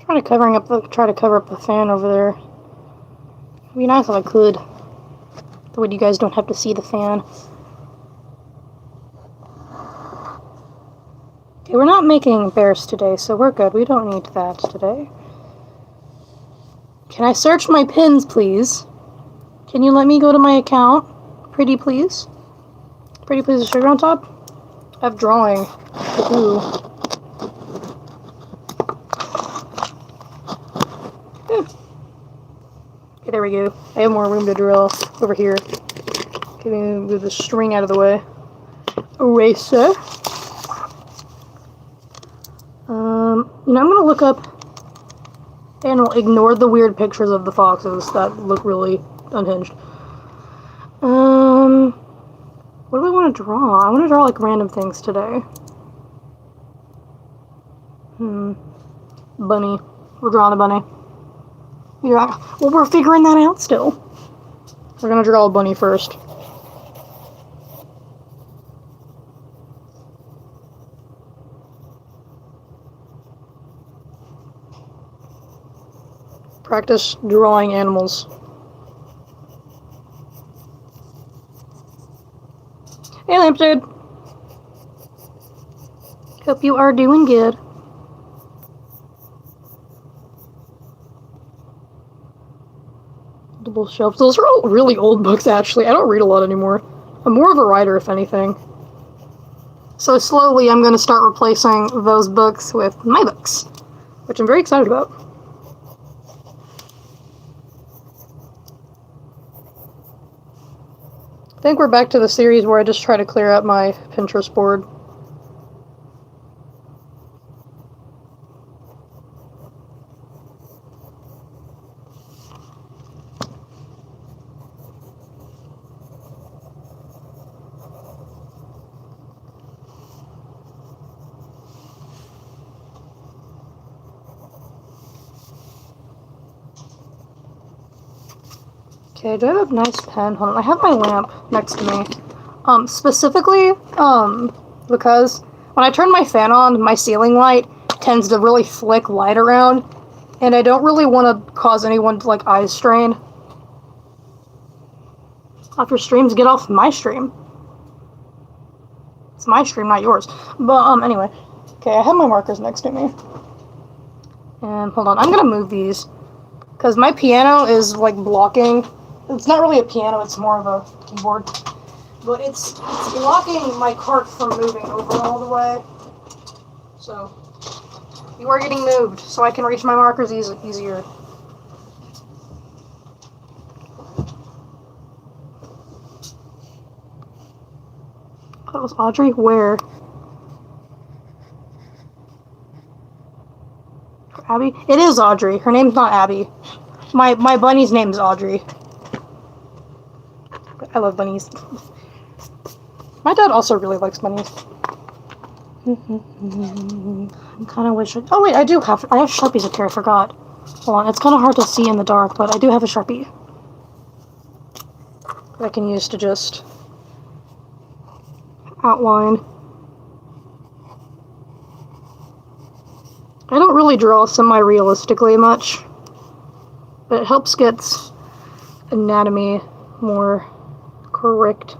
Try to cover up the fan over there. It'd be nice if I could. That way you guys don't have to see the fan. Okay, we're not making bears today, so we're good. We don't need that today. Can I search my pins, please? Can you let me go to my account? Pretty please? Pretty please with sugar on top? I have drawing. Ooh. Okay, there we go. I have more room to draw over here. Okay, move the string out of the way. Eraser. You know, I'm gonna look up and we'll ignore the weird pictures of the foxes that look really unhinged. What do I want to draw? I want to draw like random things today. Bunny. We're drawing a bunny. Yeah. Well, we're figuring that out still. We're gonna draw a bunny first. Practice drawing animals. Hey, Lampshade. Hope you are doing good. Double shelves. Those are all really old books, actually. I don't read a lot anymore. I'm more of a writer, if anything. So slowly, I'm going to start replacing those books with my books, which I'm very excited about. I think we're back to the series where I just try to clear out my Pinterest board. Okay, do I have a nice pen? Hold on, I have my lamp next to me. Specifically, because when I turn my fan on, my ceiling light tends to really flick light around, and I don't really want to cause anyone to, like, eye strain. Off your streams, get off my stream. It's my stream, not yours. But, anyway. Okay, I have my markers next to me. And, hold on, I'm gonna move these. Because my piano is, like, blocking. It's not really a piano, it's more of a keyboard. But it's blocking my cart from moving over all the way. So, you are getting moved, so I can reach my markers easier. That was Audrey? Where? Abby? It is Audrey. Her name's not Abby. My bunny's name's Audrey. I love bunnies. My dad also really likes bunnies. I kind of wish oh wait, I have Sharpies up here, I forgot. Hold on, it's kind of hard to see in the dark, but I do have a Sharpie that I can use to just outline. I don't really draw semi-realistically much, but it helps get anatomy more correct.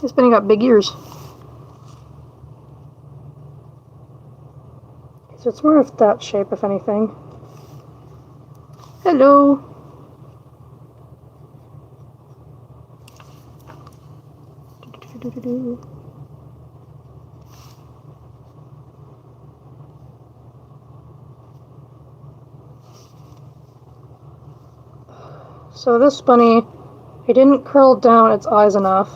This bunny got big ears. So it's more of that shape, if anything. Hello. So this bunny, I didn't curl down its eyes enough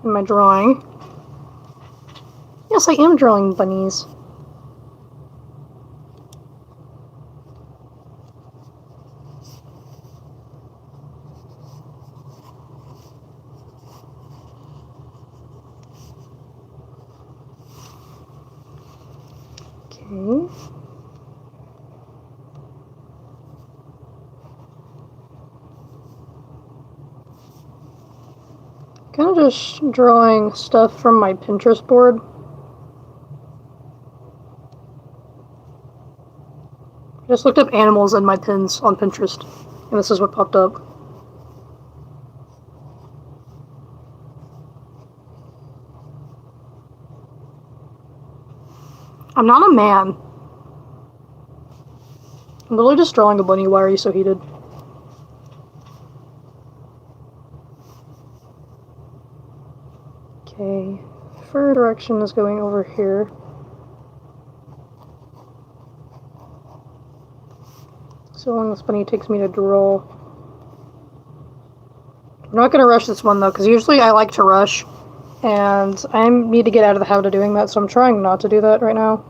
in my drawing. Yes, I am drawing bunnies. Okay. Kind of just drawing stuff from my Pinterest board. Just looked up animals in my pins on Pinterest, and this is what popped up. I'm not a man. I'm literally just drawing a bunny. Why are you so heated? Okay, fur direction is going over here. So long this bunny takes me to draw. I'm not going to rush this one though, because usually I like to rush, and I need to get out of the habit of doing that, so I'm trying not to do that right now.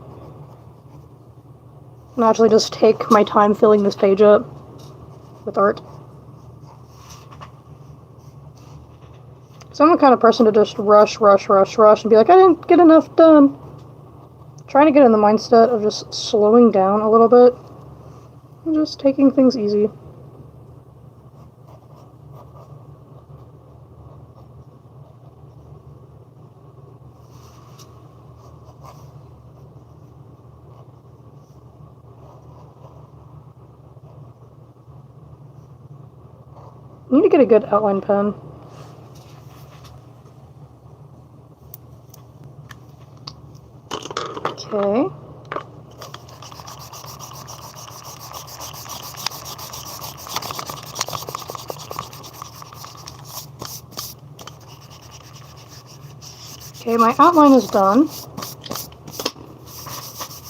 And actually just take my time filling this page up with art. So I'm the kind of person to just rush, and be like, I didn't get enough done. Trying to get in the mindset of just slowing down a little bit and just taking things easy. I need to get a good outline pen. Okay. Okay, my outline is done.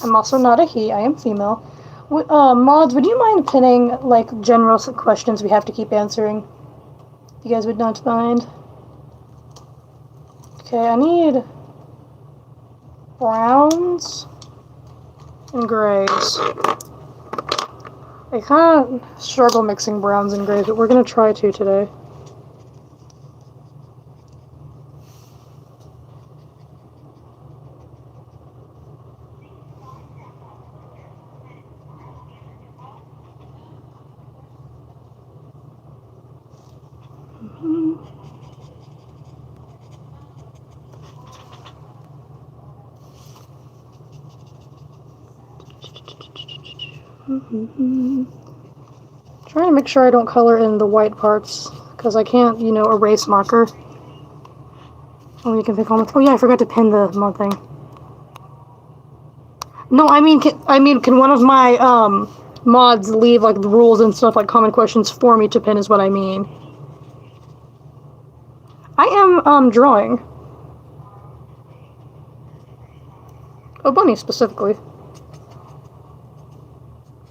I'm also not a he, I am female. Mods, would you mind pinning, like, general questions we have to keep answering? You guys would not mind? Okay, I need browns and grays. I kind of struggle mixing browns and grays, but we're going to try to today. Trying to make sure I don't color in the white parts, because I can't, you know, erase marker. Oh, you can pick on. Oh yeah, I forgot to pin the mod thing. No, I mean, can one of my mods leave like the rules and stuff, like common questions for me to pin? Is what I mean. I am drawing. Oh, bunny specifically.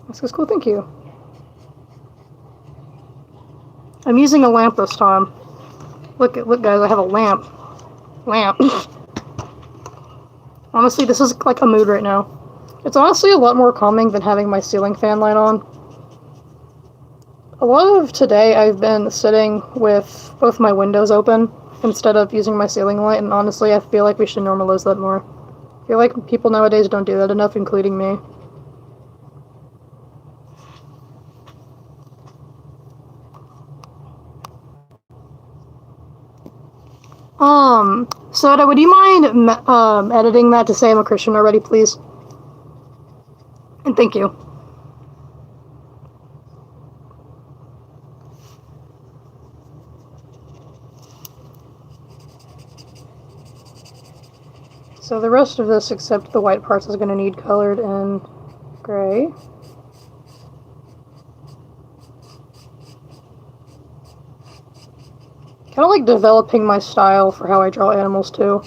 That's cool, thank you. I'm using a lamp this time. Look guys, I have a lamp. Honestly, this is like a mood right now. It's honestly a lot more calming than having my ceiling fan light on. A lot of today I've been sitting with both my windows open instead of using my ceiling light, and honestly I feel like we should normalize that more. I feel like people nowadays don't do that enough, including me. Soda, would you mind editing that to say I'm a Christian already, please? And thank you. So the rest of this, except the white parts, is going to need colored in gray. Kind of like developing my style for how I draw animals too.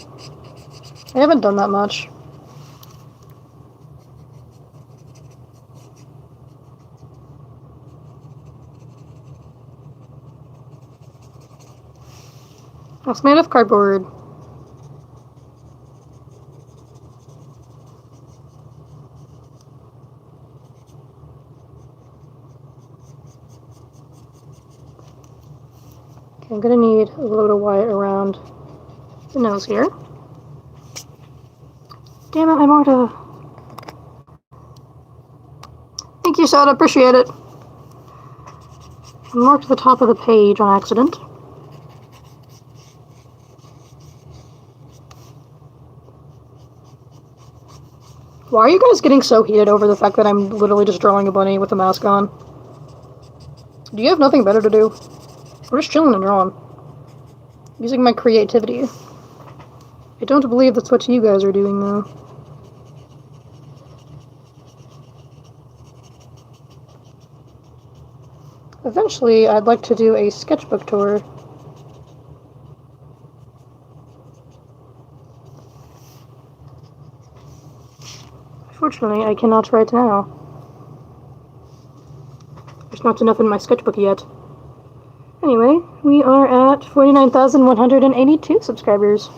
I haven't done that much. It's made of cardboard. Okay, I'm gonna need a little bit of white around the nose here. Damn it, I marked a... Thank you, Soda, appreciate it. I marked the top of the page on accident. Why are you guys getting so heated over the fact that I'm literally just drawing a bunny with a mask on? Do you have nothing better to do? We're just chilling and drawing. Using my creativity. I don't believe that's what you guys are doing, though. Eventually, I'd like to do a sketchbook tour. Unfortunately, I cannot right now. There's not enough in my sketchbook yet. Anyway, we are at 49,182 subscribers.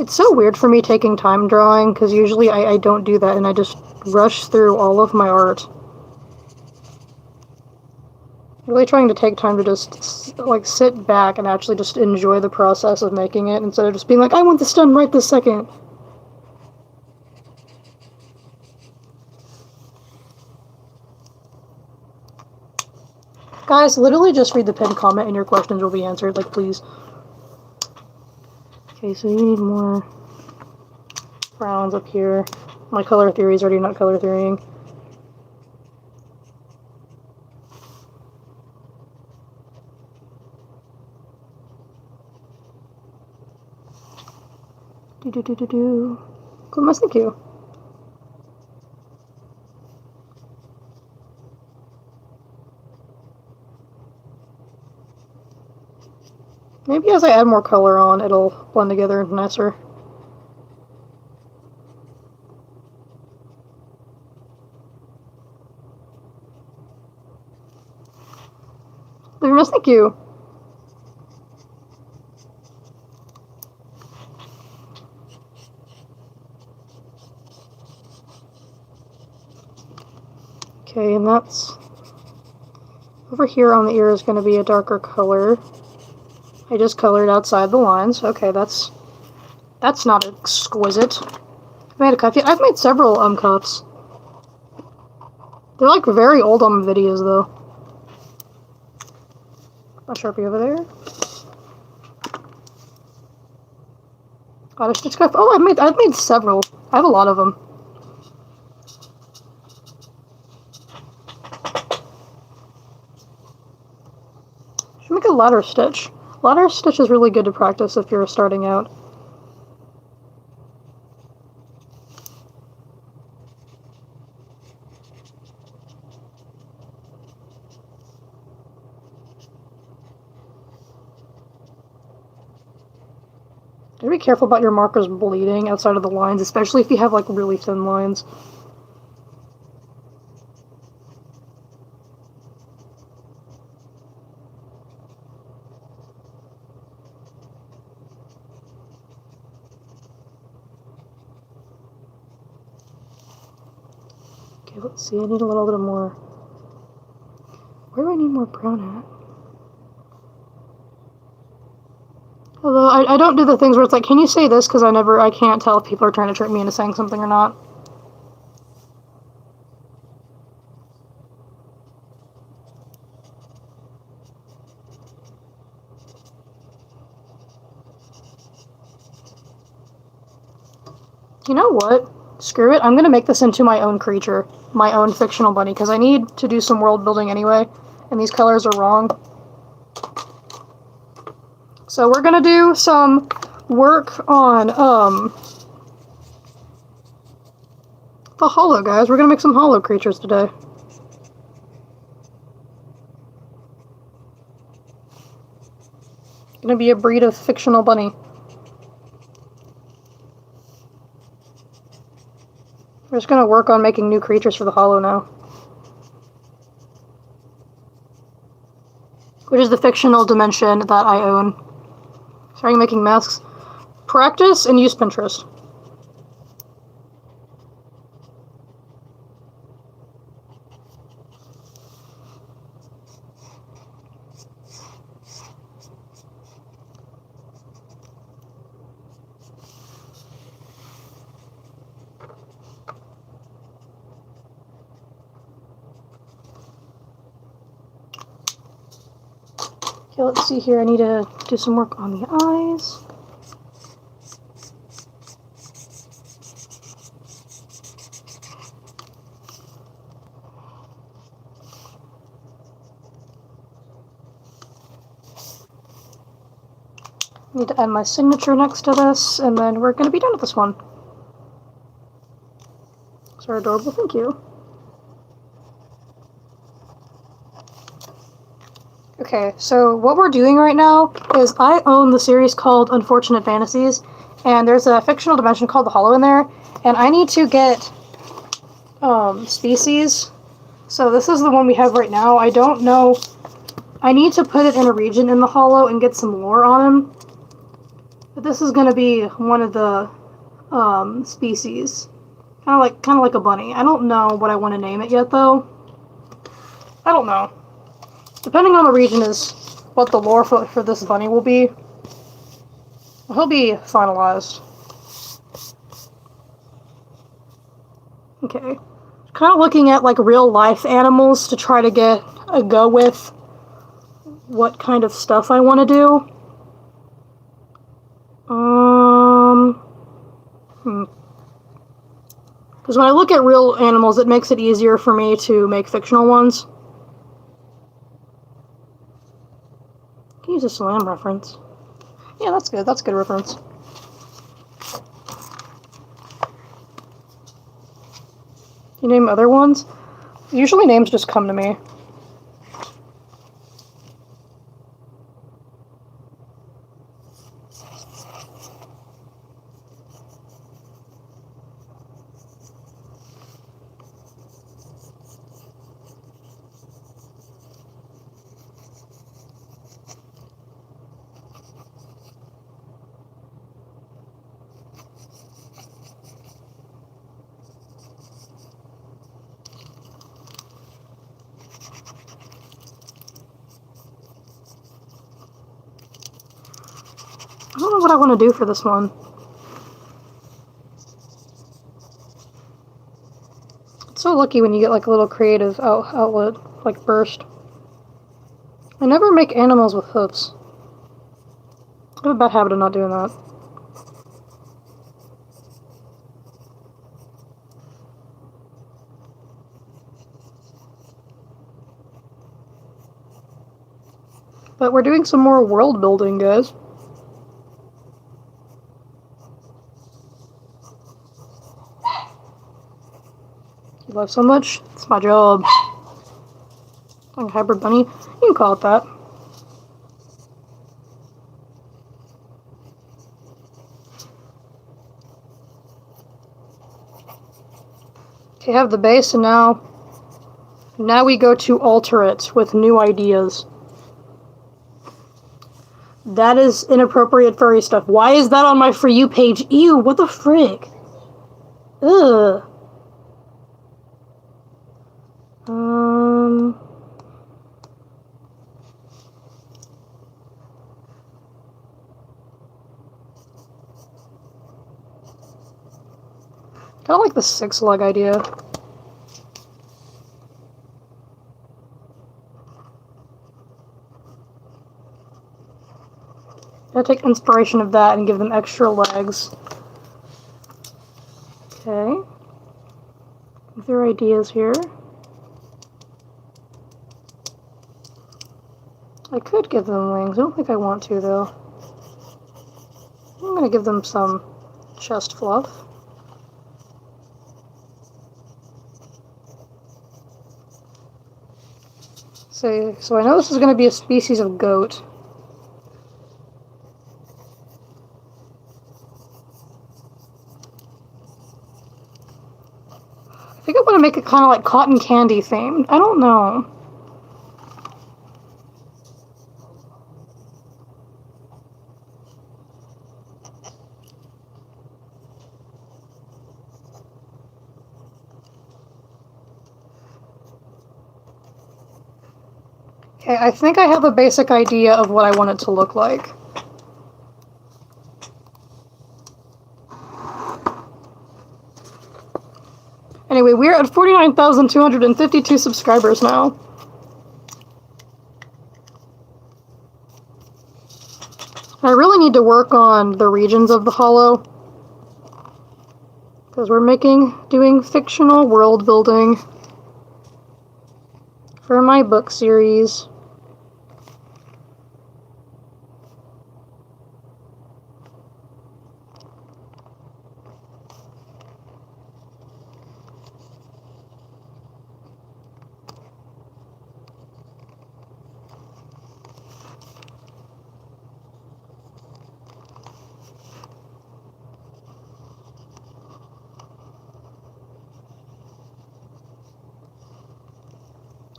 It's so weird for me taking time drawing, because usually I don't do that, and I just rush through all of my art. Really trying to take time to just, like, sit back and actually just enjoy the process of making it, instead of just being like, I want this done right this second. Guys, literally just read the pinned comment and your questions will be answered, like, please. Okay, so you need more browns up here. My color theory is already not color theorying. Cool, nice, thank you. Maybe as I add more color on, it'll blend together nicer. Thank you. Okay, and that's... Over here on the ear is going to be a darker color. I just colored outside the lines. Okay, that's not exquisite. I made a cuff. I've made several cuffs. They're like very old on videos though. A Sharpie over there. Got a stitch cuff. Oh, I've made several. I have a lot of them. Should make a ladder stitch. Ladder stitch is really good to practice if you're starting out. Be careful about your markers bleeding outside of the lines, especially if you have like really thin lines. Okay, let's see, I need a little bit more. Where do I need more brown at? Although, I don't do the things where it's like, can you say this? Because I can't tell if people are trying to trick me into saying something or not. You know what? Screw it, I'm gonna make this into my own creature. My own fictional bunny, because I need to do some world building anyway, and these colors are wrong. So we're gonna do some work on, the hollow, guys. We're gonna make some hollow creatures today. Gonna be a breed of fictional bunny. We're just gonna work on making new creatures for the hollow now. Which is the fictional dimension that I own. Starting making masks. Practice and use Pinterest. Okay, let's see here. I need to do some work on the eyes. Need to add my signature next to this, and then we're going to be done with this one. So adorable, thank you. Okay, so what we're doing right now is I own the series called Unfortunate Fantasies, and there's a fictional dimension called the Hollow in there, and I need to get species. So this is the one we have right now. I don't know. I need to put it in a region in the Hollow and get some lore on him. But this is going to be one of the species. Kind of like a bunny. I don't know what I want to name it yet, though. I don't know. Depending on the region is what the lore for this bunny will be. He'll be finalized. Okay. Kind of looking at like real life animals to try to get a go with what kind of stuff I want to do. Because when I look at real animals, it makes it easier for me to make fictional ones. I can use a Slam reference. Yeah, that's good. That's a good reference. You name other ones? Usually names just come to me. I don't know what I want to do for this one. It's so lucky when you get like a little creative outlet, like burst. I never make animals with hoofs. I have a bad habit of not doing that. But we're doing some more world building, guys. You love so much? It's my job. Like hybrid bunny? You can call it that. Okay, I have the base, and now we go to alter it with new ideas. That is inappropriate furry stuff. Why is that on my For You page? Ew, what the frick? Ugh. I like the 6-leg idea. I'll take inspiration of that and give them extra legs. Okay. Other ideas here. I could give them wings. I don't think I want to, though. I'm gonna give them some chest fluff. So I know this is going to be a species of goat. I think I want to make it kind of like cotton candy themed. I don't know. Okay, I think I have a basic idea of what I want it to look like. Anyway, we're at 49,252 subscribers now. to work on the regions of the hollow. Because we're doing fictional world building for my book series.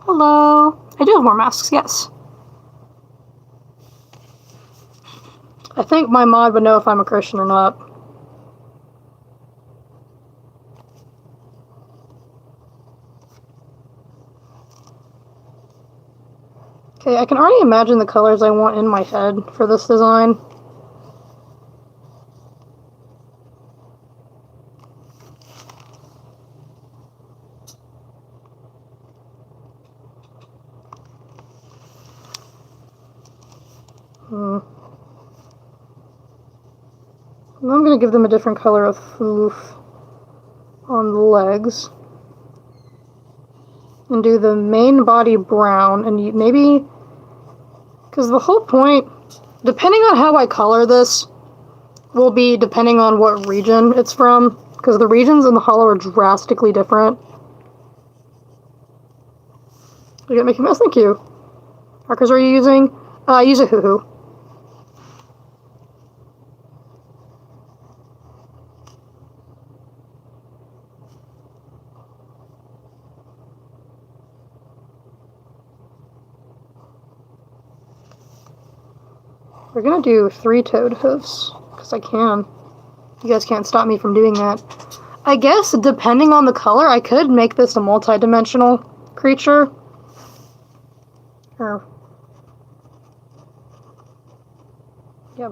Hello. I do have more masks, yes. I think my mod would know if I'm a Christian or not. Okay, I can already imagine the colors I want in my head for this design. I'm going to give them a different color of hoof on the legs. And do the main body brown. And maybe... Because the whole point, depending on how I color this, will be depending on what region it's from. Because the regions in the hollow are drastically different. You get Mickey Mouse? Thank you. Markers are you using? I use a hoo-hoo. We're gonna do 3-toed hoofs, because I can. You guys can't stop me from doing that. I guess, depending on the color, I could make this a multi-dimensional creature. Or... yeah,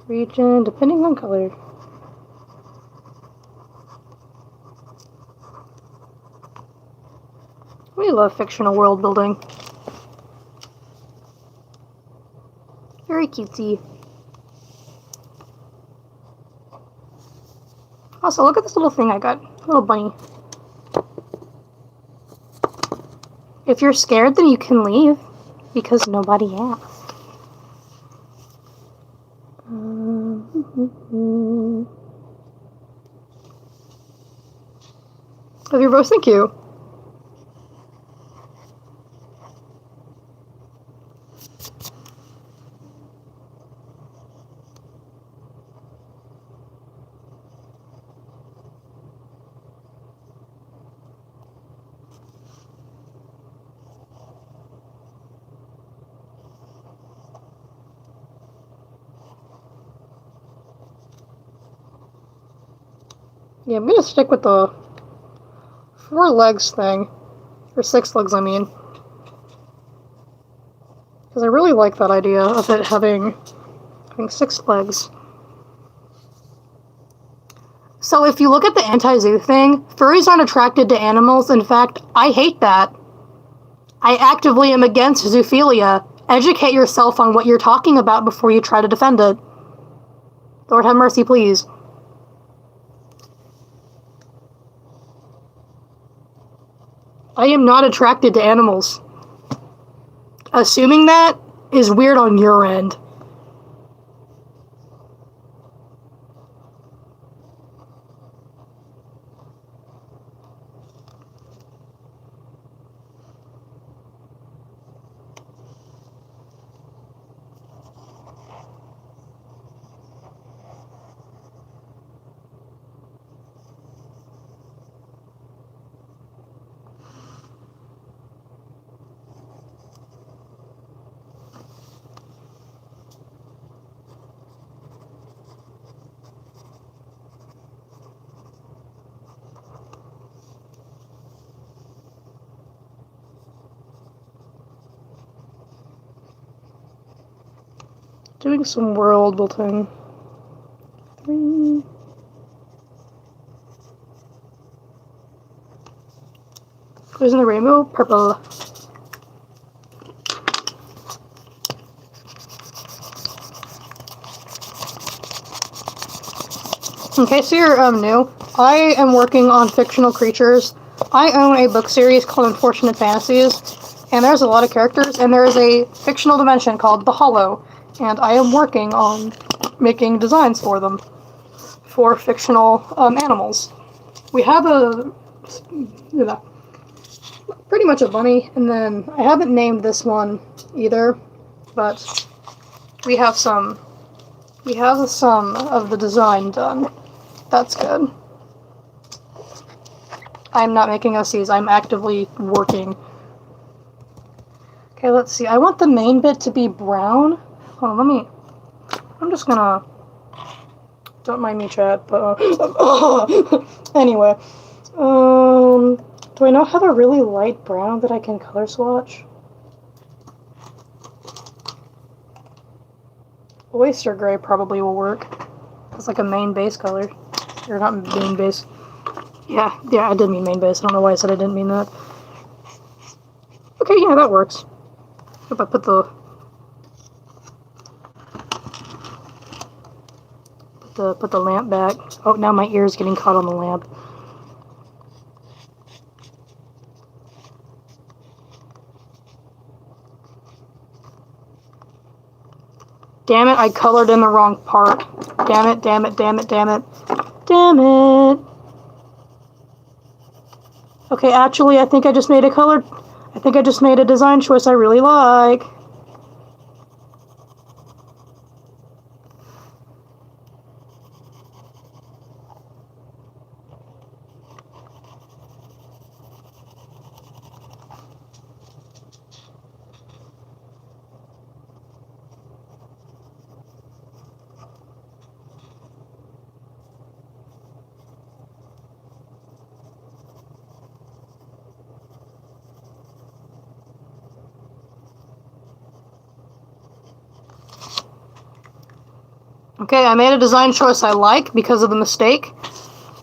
region, depending on color. We love fictional world building. Very cutesy. Also, look at this little thing I got. A little bunny. If you're scared, then you can leave. Because nobody asked. Love your voice, thank you. Yeah, I'm gonna stick with the 4 legs thing. Or 6 legs, I mean. Because I really like that idea of it having 6 legs. So if you look at the anti-zoo thing, furries aren't attracted to animals. In fact, I hate that. I actively am against zoophilia. Educate yourself on what you're talking about before you try to defend it. Lord have mercy, please. I am not attracted to animals. Assuming that is weird on your end. Doing some world building. 3. Colors in the rainbow, purple. In case you're new, I am working on fictional creatures. I own a book series called Unfortunate Fantasies, and there's a lot of characters, and there is a fictional dimension called The Hollow, and I am working on making designs for them, for fictional animals. We have pretty much a bunny, and then I haven't named this one either, but we have some of the design done. That's good. I'm not making OCs, I'm actively working. Okay, let's see. I want the main bit to be brown. Hold on, I'm just gonna... Don't mind me, chat, but... Anyway. Do I not have a really light brown that I can color swatch? Oyster gray probably will work. It's like a main base color. Or not main base. Yeah, I did mean main base. I don't know why I said I didn't mean that. Okay, yeah, that works. If I put the lamp back. Oh, now my ear's getting caught on the lamp. Damn it, I colored in the wrong part. Damn it, damn it, damn it, damn it. Damn it. Okay, actually, I think I just made a design choice I really like. Okay, I made a design choice I like because of the mistake.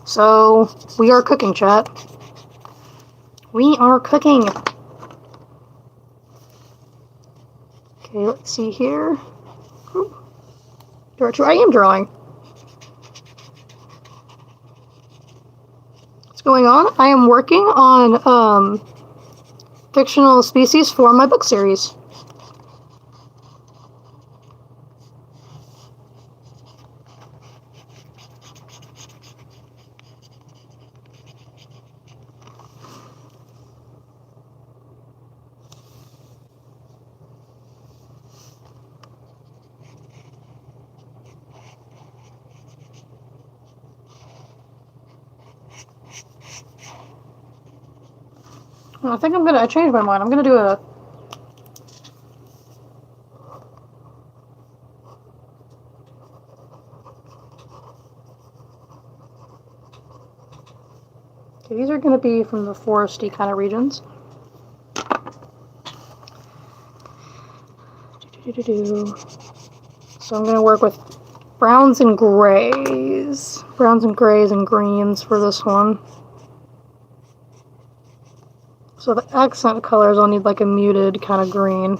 So, we are cooking, chat. We are cooking. Okay, let's see here. I am drawing. What's going on? I am working on fictional species for my book series. I think I changed my mind. I'm gonna do a... Okay, these are gonna be from the foresty kind of regions. So I'm gonna work with browns and grays. Browns and grays and greens for this one. So the accent colors, I'll need like a muted kind of green.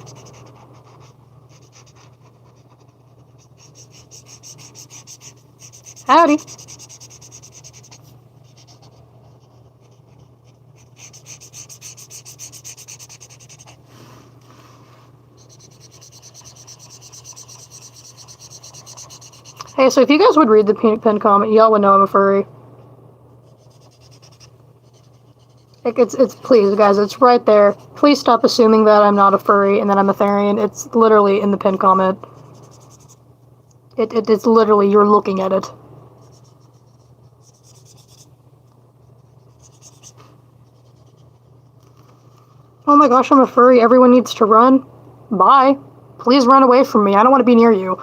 Howdy. Hey, so if you guys would read the pen comment, y'all would know I'm a furry. It's please, guys, it's right there. Please stop assuming that I'm not a furry and that I'm a Therian. It's literally in the pin comment. It's literally, you're looking at it. Oh my gosh, I'm a furry. Everyone needs to run. Bye. Please run away from me. I don't want to be near you.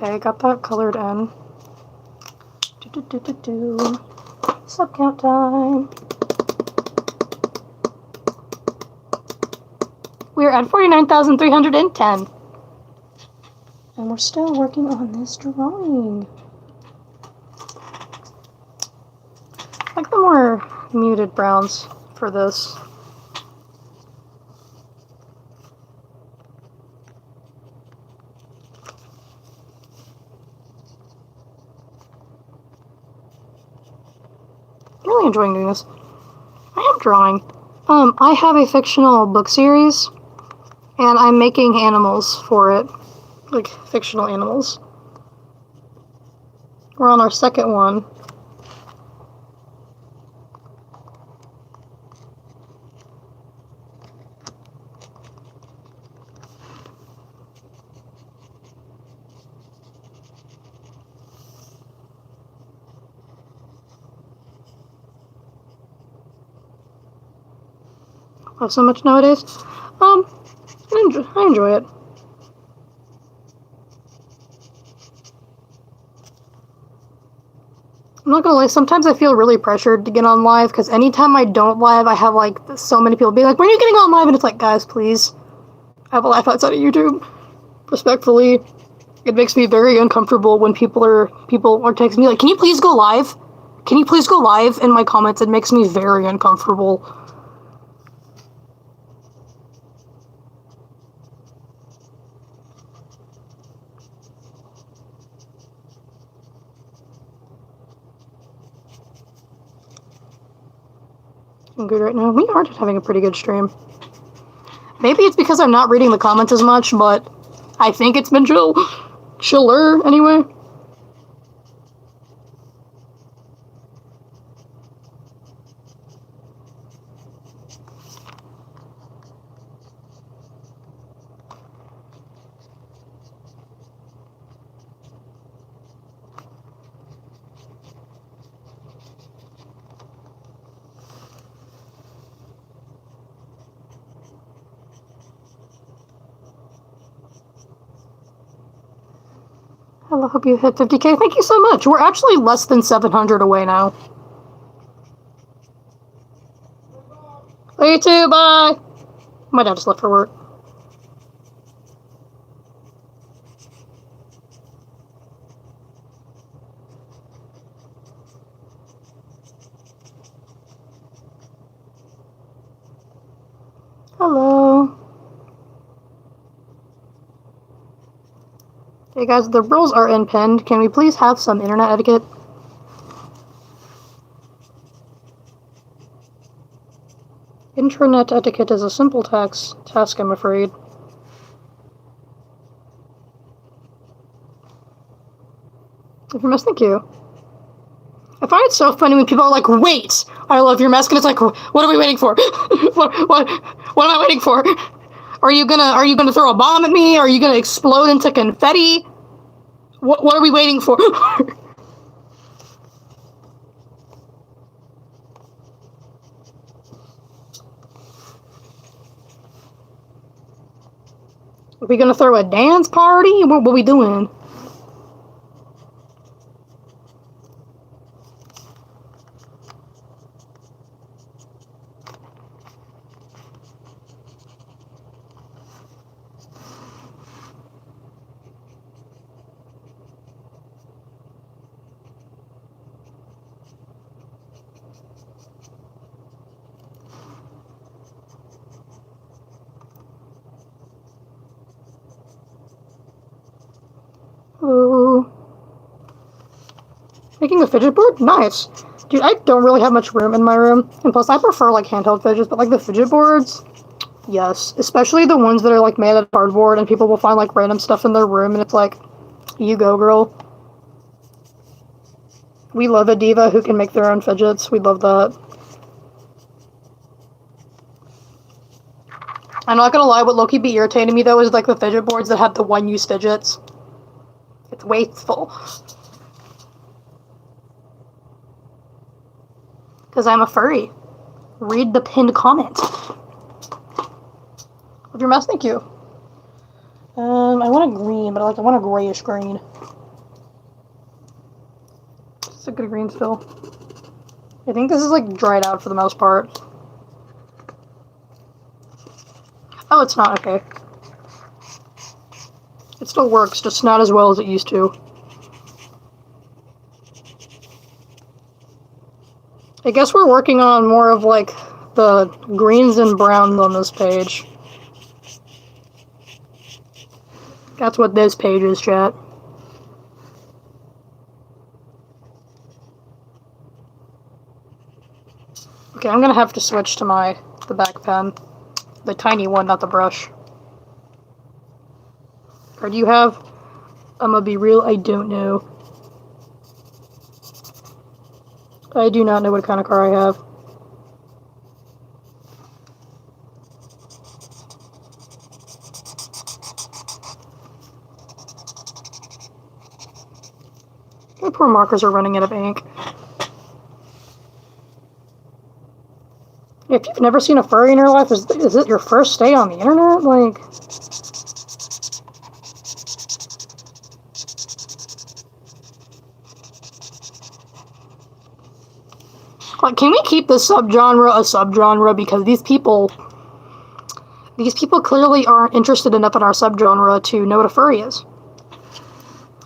Okay, got that colored in. Sub count time. We're at 49,310. And we're still working on this drawing. I like the more muted browns for this. I'm really enjoying doing this. I am drawing. I have a fictional book series, and I'm making animals for it. Like, fictional animals. We're on our second one. Not so much nowadays. I enjoy it. I'm not gonna lie, sometimes I feel really pressured to get on live, because anytime I don't live, I have, like, so many people be like, when are you getting on live? And it's like, guys, please. I have a life outside of YouTube. Respectfully. It makes me very uncomfortable when people are texting me like, can you please go live? Can you please go live? In my comments, it makes me very uncomfortable. I'm good right now. We are just having a pretty good stream. Maybe it's because I'm not reading the comments as much, but I think it's been chiller anyway. I hope you hit 50k. Thank you so much. We're actually less than 700 away now. You too, bye! My dad just left for work. Hello. Hey guys, the rules are pinned. Can we please have some internet etiquette? Internet etiquette is a simple task, I'm afraid. Love your mess, thank you. I find it so funny when people are like, wait, I love your mask, and it's like, what are we waiting for? what am I waiting for? Are you gonna throw a bomb at me? Are you gonna explode into confetti? What are we waiting for? Are we gonna throw a dance party? What are we doing? Ooh. Making a fidget board? Nice. Dude, I don't really have much room in my room. And plus, I prefer, like, handheld fidgets, but, like, the fidget boards, yes. Especially the ones that are, like, made out of cardboard, and people will find, like, random stuff in their room, and it's like, you go, girl. We love a diva who can make their own fidgets. We love that. I'm not gonna lie, what low-key be irritating me, though, is, like, the fidget boards that have the one-use fidgets. It's wasteful. Because I'm a furry. Read the pinned comment. Love your mouse, thank you. I want a green, but I want a grayish green. It's a good green still. I think this is, like, dried out for the most part. Oh, it's not, okay. It still works, just not as well as it used to. I guess we're working on more of, like, the greens and browns on this page. That's what this page is, chat. Okay, I'm gonna have to switch to the back pen. The tiny one, not the brush. Or do you have? I'm gonna be real, I don't know. I do not know what kind of car I have. My poor markers are running out of ink. If you've never seen a furry in your life, is it your first day on the internet? Like... Like, can we keep this subgenre a subgenre? Because these people clearly aren't interested enough in our subgenre to know what a furry is.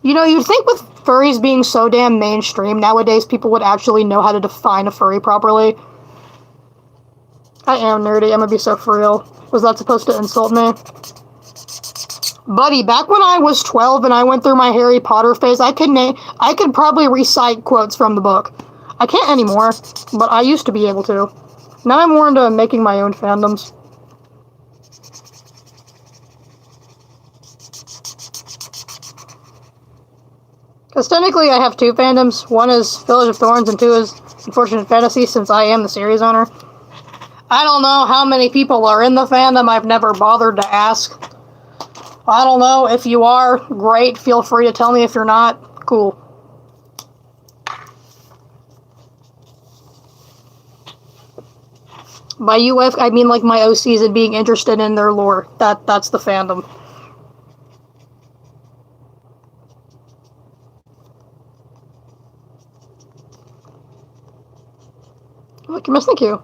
You know, you'd think with furries being so damn mainstream nowadays, people would actually know how to define a furry properly. I am nerdy, I'm gonna be so for real. Was that supposed to insult me? Buddy, back when I was 12 and I went through my Harry Potter phase, I could probably recite quotes from the book. I can't anymore, but I used to be able to. Now I'm more into making my own fandoms. Because technically I have two fandoms. One is Village of Thorns and two is Unfortunate Fantasy, since I am the series owner. I don't know how many people are in the fandom. I've never bothered to ask. I don't know. If you are, great. Feel free to tell me. If you're not, cool. By UF, I mean like my OCs and being interested in their lore. That's the fandom. Look, you must thank you.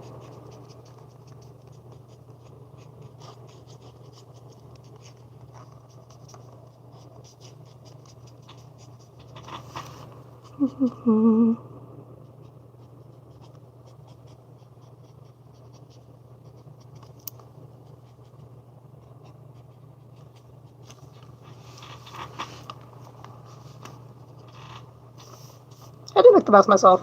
I do make the best myself.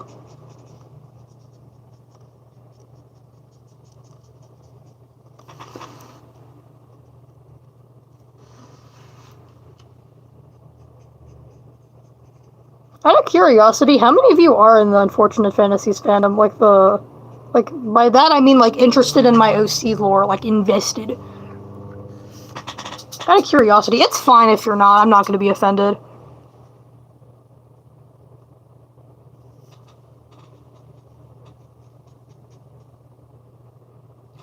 Out of curiosity, how many of you are in the Unfortunate Fantasies fandom? Like, by that I mean, like, interested in my OC lore, like, invested. Out of curiosity, it's fine if you're not. I'm not going to be offended.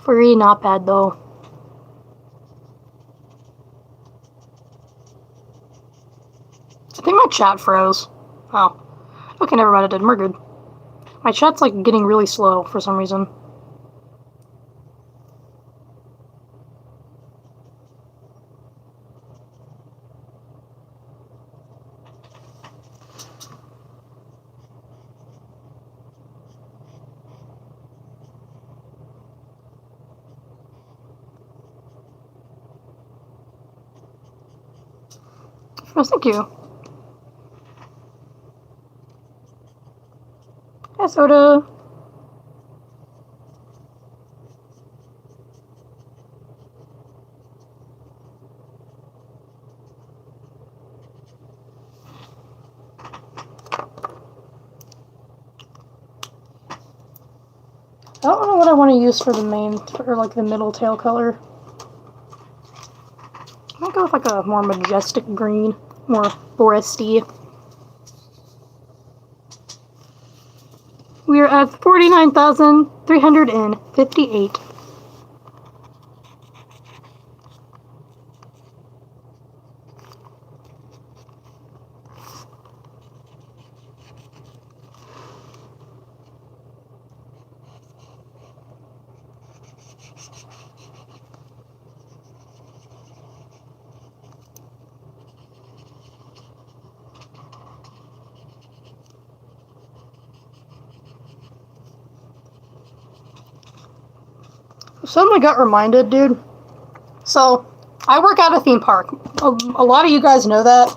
Furry, not bad, though. I think my chat froze. Oh. Okay, never mind, it didn't. We're good. My chat's, like, getting really slow for some reason. Yes, thank you. Hi, Soda. I don't know what I want to use for the main, or like the middle tail color. I might go with like a more majestic green, more foresty. We are at 49,358. suddenly got reminded, dude. So, I work at a theme park. A lot of you guys know that.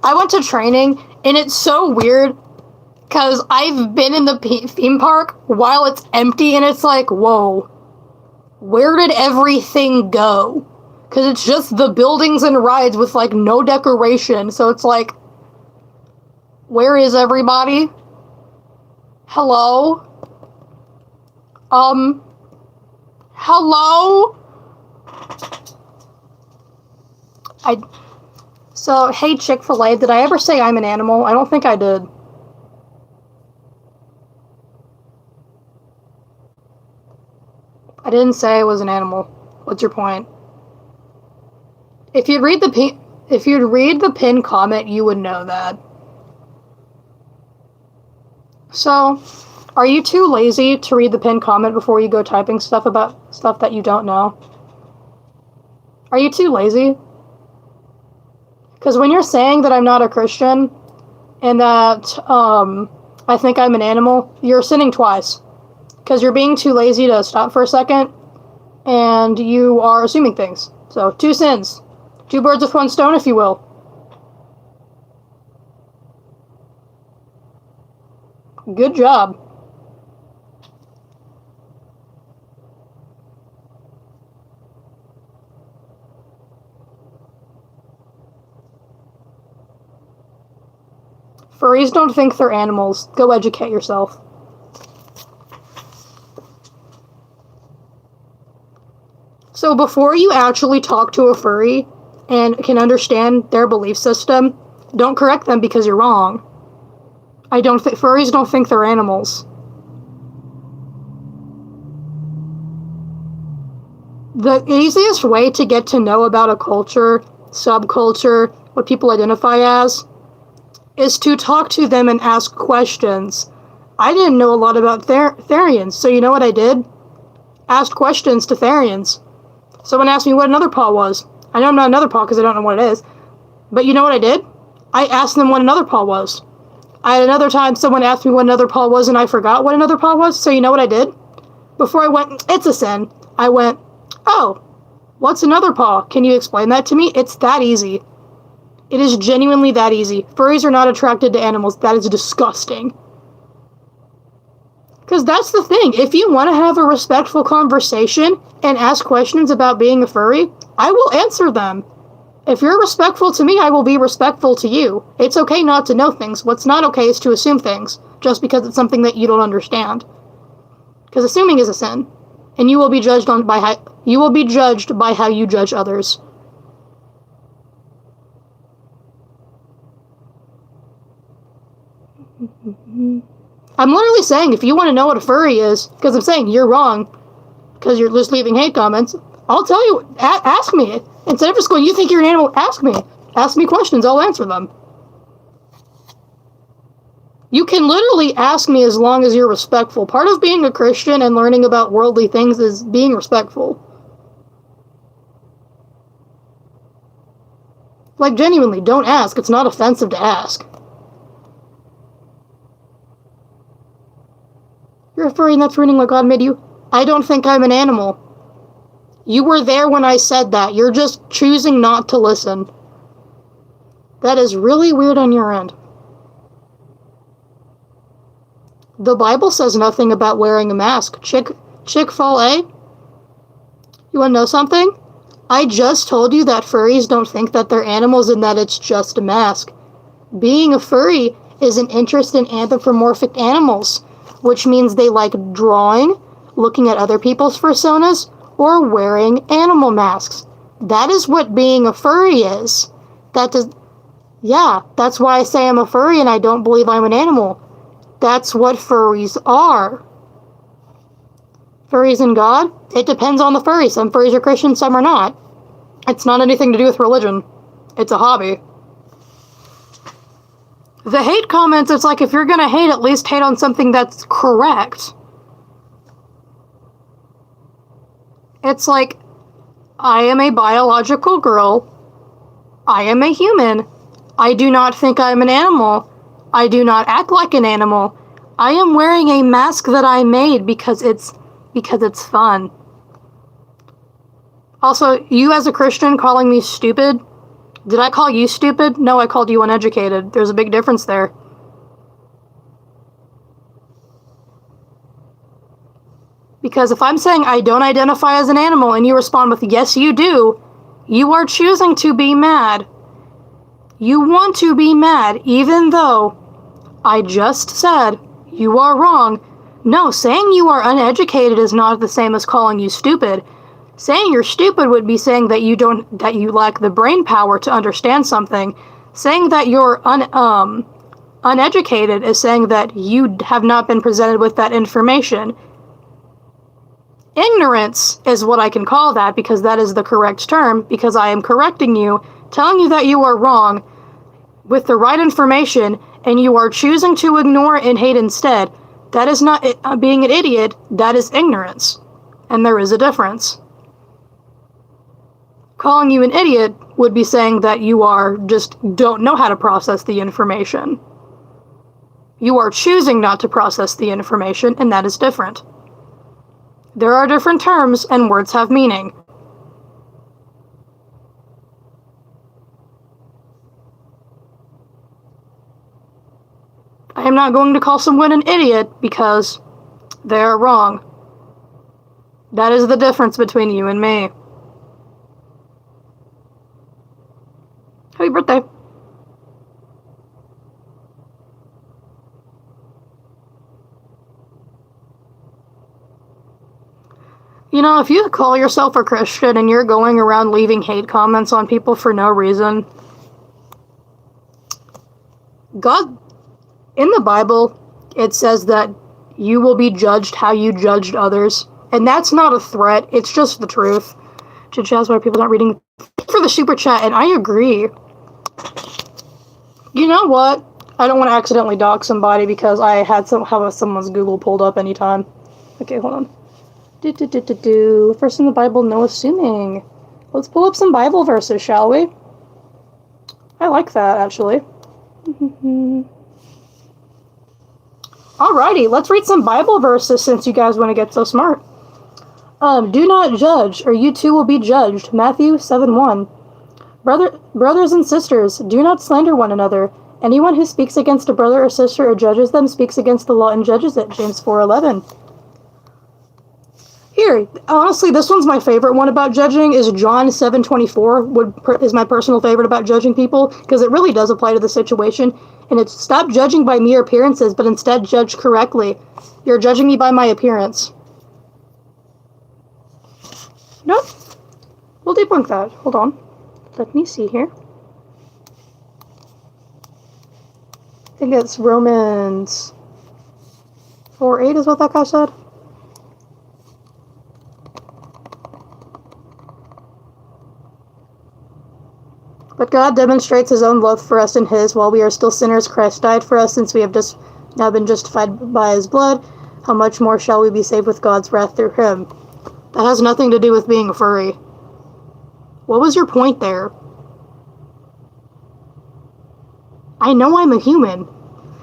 I went to training, and it's so weird, because I've been in the theme park while it's empty, and it's like, whoa, where did everything go? Because it's just the buildings and rides with, like, no decoration, so it's like, where is everybody? Hello? Hello? So, hey, Chick-fil-A, did I ever say I'm an animal? I don't think I did. I didn't say I was an animal. What's your point? If you'd read the pinned comment, you would know that. So, are you too lazy to read the pinned comment before you go typing stuff about stuff that you don't know? Are you too lazy? Because when you're saying that I'm not a Christian and that I think I'm an animal, you're sinning twice. Because you're being too lazy to stop for a second, and you are assuming things. So, 2 sins. 2 birds with 1 stone, if you will. Good job. Furries don't think they're animals. Go educate yourself. So before you actually talk to a furry and can understand their belief system, don't correct them because you're wrong. Furries don't think they're animals. The easiest way to get to know about a culture, subculture, what people identify as, is to talk to them and ask questions. I didn't know a lot about Therians, so you know what I did? Asked questions to Therians. Someone asked me what another paw was. I know I'm not another paw because I don't know what it is. But you know what I did? I asked them what another paw was. Another time someone asked me what another paw was and I forgot what another paw was, so you know what I did? Before I went, it's a sin, I went, oh, what's another paw? Can you explain that to me? It's that easy. It is genuinely that easy. Furries are not attracted to animals. That is disgusting. Because that's the thing. If you want to have a respectful conversation and ask questions about being a furry, I will answer them. If you're respectful to me, I will be respectful to you. It's okay not to know things. What's not okay is to assume things, just because it's something that you don't understand. Because assuming is a sin. And you will be judged by how you judge others. I'm literally saying, if you want to know what a furry is, because I'm saying you're wrong, because you're just leaving hate comments, I'll tell you, ask me. Instead of just going, you think you're an animal, ask me. Ask me questions, I'll answer them. You can literally ask me as long as you're respectful. Part of being a Christian and learning about worldly things is being respectful. Like, genuinely, don't ask. It's not offensive to ask. You're a furry and that's ruining what God made you. I don't think I'm an animal. You were there when I said that. You're just choosing not to listen. That is really weird on your end. The Bible says nothing about wearing a mask. Chick-fil-A? You want to know something? I just told you that furries don't think that they're animals and that it's just a mask. Being a furry is an interest in anthropomorphic animals, which means they like drawing, looking at other people's personas, or wearing animal masks. That is what being a furry is. That's why I say I'm a furry and I don't believe I'm an animal. That's what furries are. Furries and God? It depends on the furry. Some furries are Christian, some are not. It's not anything to do with religion. It's a hobby. The hate comments, it's like, if you're gonna hate, at least hate on something that's correct. It's like, I am a biological girl. I am a human. I do not think I'm an animal. I do not act like an animal. I am wearing a mask that I made because it's fun. Also, you as a Christian calling me stupid, did I call you stupid? No, I called you uneducated. There's a big difference there. Because if I'm saying I don't identify as an animal and you respond with, yes, you do, you are choosing to be mad. You want to be mad, even though I just said you are wrong. No, saying you are uneducated is not the same as calling you stupid. Saying you're stupid would be saying that you lack the brain power to understand something. Saying that you're uneducated is saying that you have not been presented with that information. Ignorance is what I can call that, because that is the correct term, because I am correcting you, telling you that you are wrong with the right information, and you are choosing to ignore and hate instead. That is not being an idiot, that is ignorance. And there is a difference. Calling you an idiot would be saying that you just don't know how to process the information. You are choosing not to process the information, and that is different. There are different terms, and words have meaning. I am not going to call someone an idiot because they are wrong. That is the difference between you and me. Happy birthday. You know, if you call yourself a Christian and you're going around leaving hate comments on people for no reason, God, in the Bible, it says that you will be judged how you judged others. And that's not a threat, it's just the truth. Chit-chat's why people not reading for the super chat, and I agree. You know what? I don't want to accidentally dox somebody because I had someone's Google pulled up anytime. Okay, hold on. First in the Bible, no assuming. Let's pull up some Bible verses, shall we? I like that, actually. Alrighty, let's read some Bible verses since you guys want to get so smart. Do not judge, or you too will be judged. Matthew 7:1. Brothers and sisters, do not slander one another. Anyone who speaks against a brother or sister or judges them speaks against the law and judges it. James 4:11. Here, honestly, this one's my favorite one about judging, is John 7:24, is my personal favorite about judging people, because it really does apply to the situation, and it's stop judging by mere appearances, but instead judge correctly. You're judging me by my appearance. Nope. We'll debunk that. Hold on. Let me see here. I think it's Romans 4:8 is what that guy said. But God demonstrates his own love for us in his, while we are still sinners, Christ died for us, since we have just now been justified by his blood. How much more shall we be saved with God's wrath through him? That has nothing to do with being a furry. What was your point there? I know I'm a human.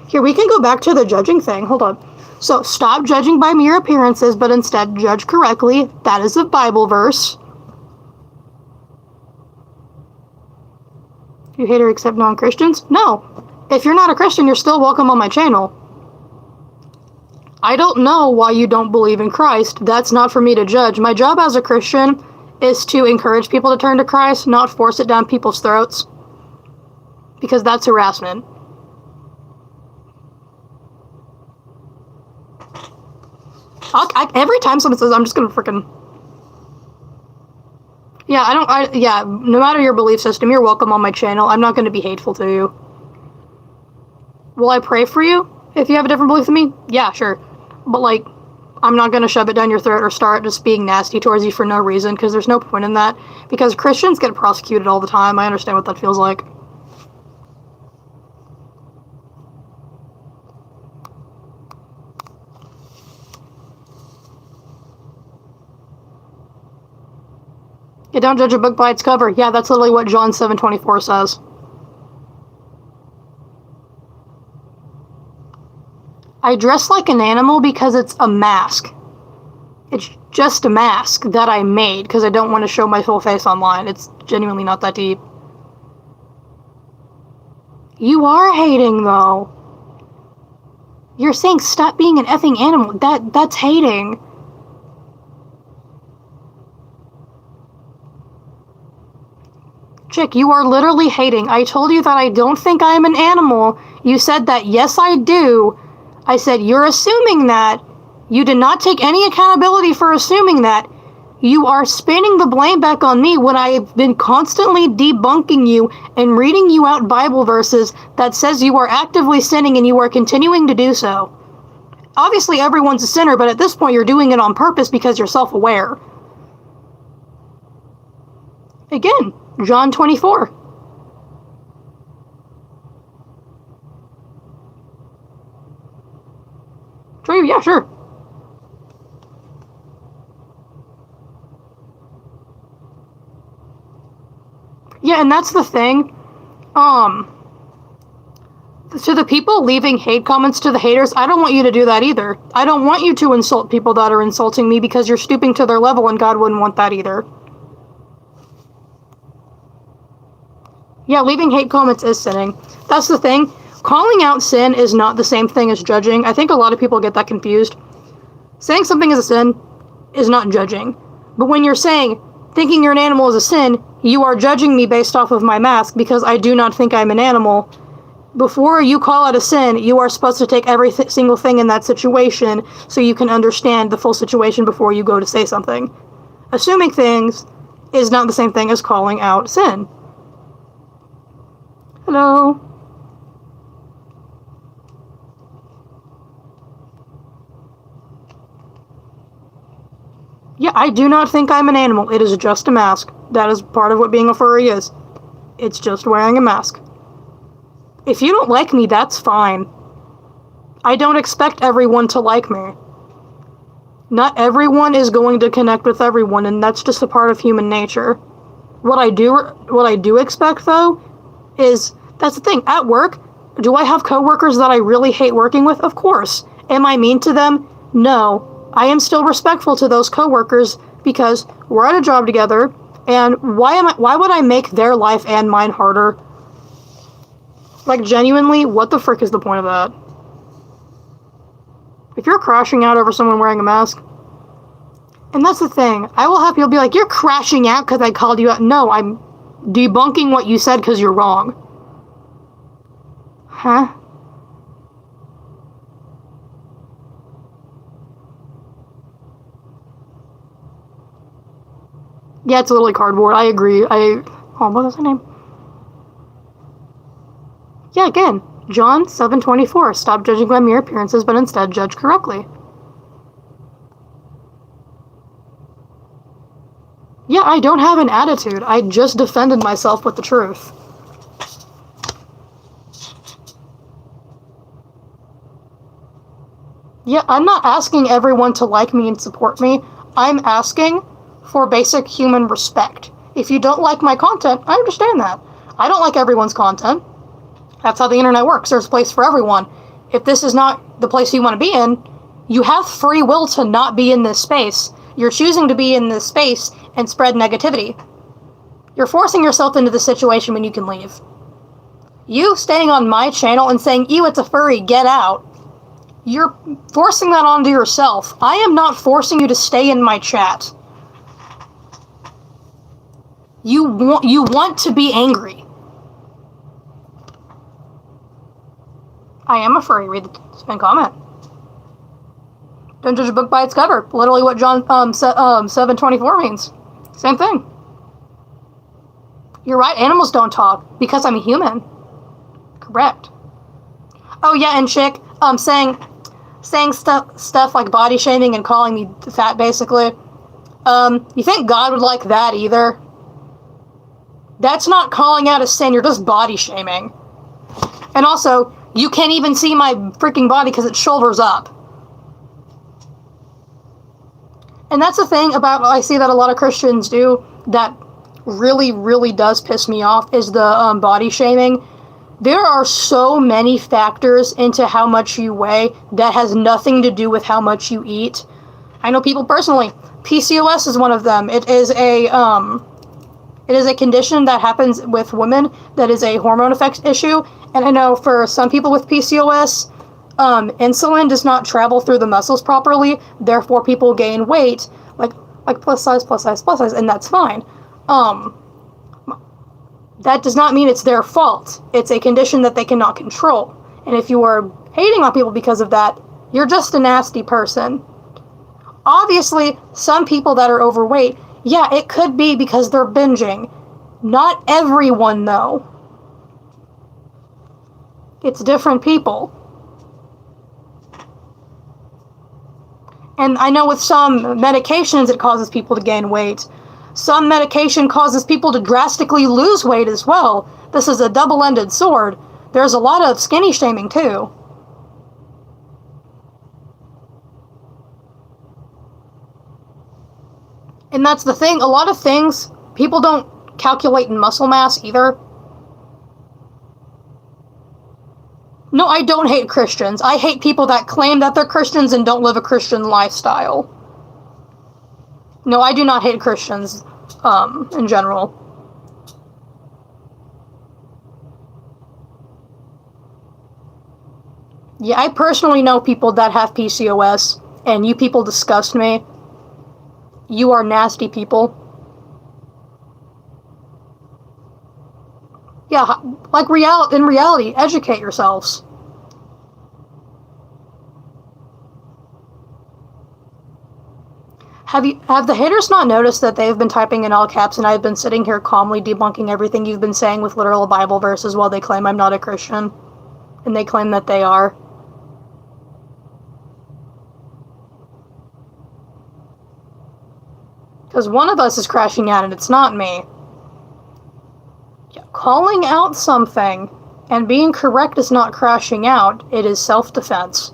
Here, we can go back to the judging thing. Hold on. So, stop judging by mere appearances, but instead judge correctly. That is a Bible verse. You hate or accept non-Christians? No. If you're not a Christian, you're still welcome on my channel. I don't know why you don't believe in Christ. That's not for me to judge. My job as a Christian is to encourage people to turn to Christ, not force it down people's throats. Because that's harassment. Every time someone says, I'm just gonna freaking... Yeah, no matter your belief system, you're welcome on my channel. I'm not gonna be hateful to you. Will I pray for you if you have a different belief than me? Yeah, sure. But, like, I'm not gonna shove it down your throat or start just being nasty towards you for no reason, because there's no point in that. Because Christians get prosecuted all the time. I understand what that feels like. Yeah, don't judge a book by its cover. Yeah, that's literally what John 7:24 says. I dress like an animal because it's a mask. It's just a mask that I made because I don't want to show my whole face online. It's genuinely not that deep. You are hating, though. You're saying stop being an effing animal. That's hating. Chick, you are literally hating. I told you that I don't think I am an animal. You said that, yes, I do. I said, you're assuming that. You did not take any accountability for assuming that. You are spinning the blame back on me when I've been constantly debunking you and reading you out Bible verses that says you are actively sinning and you are continuing to do so. Obviously, everyone's a sinner, but at this point, you're doing it on purpose because you're self-aware. Again, John 24. Show you? Yeah, sure. Yeah, and that's the thing. To the people leaving hate comments to the haters, I don't want you to do that either. I don't want you to insult people that are insulting me because you're stooping to their level, and God wouldn't want that either. Yeah, leaving hate comments is sinning. That's the thing. Calling out sin is not the same thing as judging. I think a lot of people get that confused. Saying something is a sin is not judging. But when you're saying, thinking you're an animal is a sin, you are judging me based off of my mask because I do not think I'm an animal. Before you call it a sin, you are supposed to take every single thing in that situation so you can understand the full situation before you go to say something. Assuming things is not the same thing as calling out sin. Hello. Yeah, I do not think I'm an animal. It is just a mask. That is part of what being a furry is. It's just wearing a mask. If you don't like me, that's fine. I don't expect everyone to like me. Not everyone is going to connect with everyone, and that's just a part of human nature. What I do expect, though, is, that's the thing, at work, do I have coworkers that I really hate working with? Of course. Am I mean to them? No. I am still respectful to those coworkers because we're at a job together, and why would I make their life and mine harder? Like, genuinely, what the frick is the point of that? If you're crashing out over someone wearing a mask, and that's the thing, I will have people be like, you're crashing out because I called you out. No, I'm debunking what you said because you're wrong. Huh? Yeah, it's literally cardboard. I agree. What was her name? Yeah, again, John 7:24. Stop judging by mere appearances, but instead judge correctly. Yeah, I don't have an attitude. I just defended myself with the truth. Yeah, I'm not asking everyone to like me and support me. I'm asking for basic human respect. If you don't like my content, I understand that. I don't like everyone's content. That's how the internet works. There's a place for everyone. If this is not the place you want to be in, you have free will to not be in this space. You're choosing to be in this space and spread negativity. You're forcing yourself into the situation when you can leave. You staying on my channel and saying, ew, it's a furry, get out. You're forcing that onto yourself. I am not forcing you to stay in my chat. You want to be angry. I am a furry. Read the spin comment. Don't judge a book by its cover. Literally what John 7:24 means. Same thing. You're right. Animals don't talk because I'm a human. Correct. Oh yeah, and chick, saying stuff like body shaming and calling me fat, basically. You think God would like that either? That's not calling out a sin. You're just body shaming. And also, you can't even see my freaking body because it's shoulders up. And that's the thing about, I see that a lot of Christians do that really, really does piss me off, is the body shaming. There are so many factors into how much you weigh that has nothing to do with how much you eat. I know people personally. PCOS is one of them. It is a condition that happens with women that is a hormone effect issue. And I know for some people with PCOS, insulin does not travel through the muscles properly. Therefore, people gain weight, like plus size, and that's fine. That does not mean it's their fault. It's a condition that they cannot control. And if you are hating on people because of that, you're just a nasty person. Obviously, some people that are overweight, yeah, it could be because they're binging. Not everyone, though. It's different people. And I know with some medications it causes people to gain weight. Some medication causes people to drastically lose weight as well. This is a double-ended sword. There's a lot of skinny shaming, too. And that's the thing. A lot of things, people don't calculate in muscle mass either. No, I don't hate Christians. I hate people that claim that they're Christians and don't live a Christian lifestyle. No, I do not hate Christians, in general. Yeah, I personally know people that have PCOS, and you people disgust me. You are nasty people. Yeah, like in reality, educate yourselves. Have the haters not noticed that they've been typing in all caps and I've been sitting here calmly debunking everything you've been saying with literal Bible verses while they claim I'm not a Christian? And they claim that they are. Because one of us is crashing out and it's not me. Yeah, calling out something and being correct is not crashing out, it is self-defense.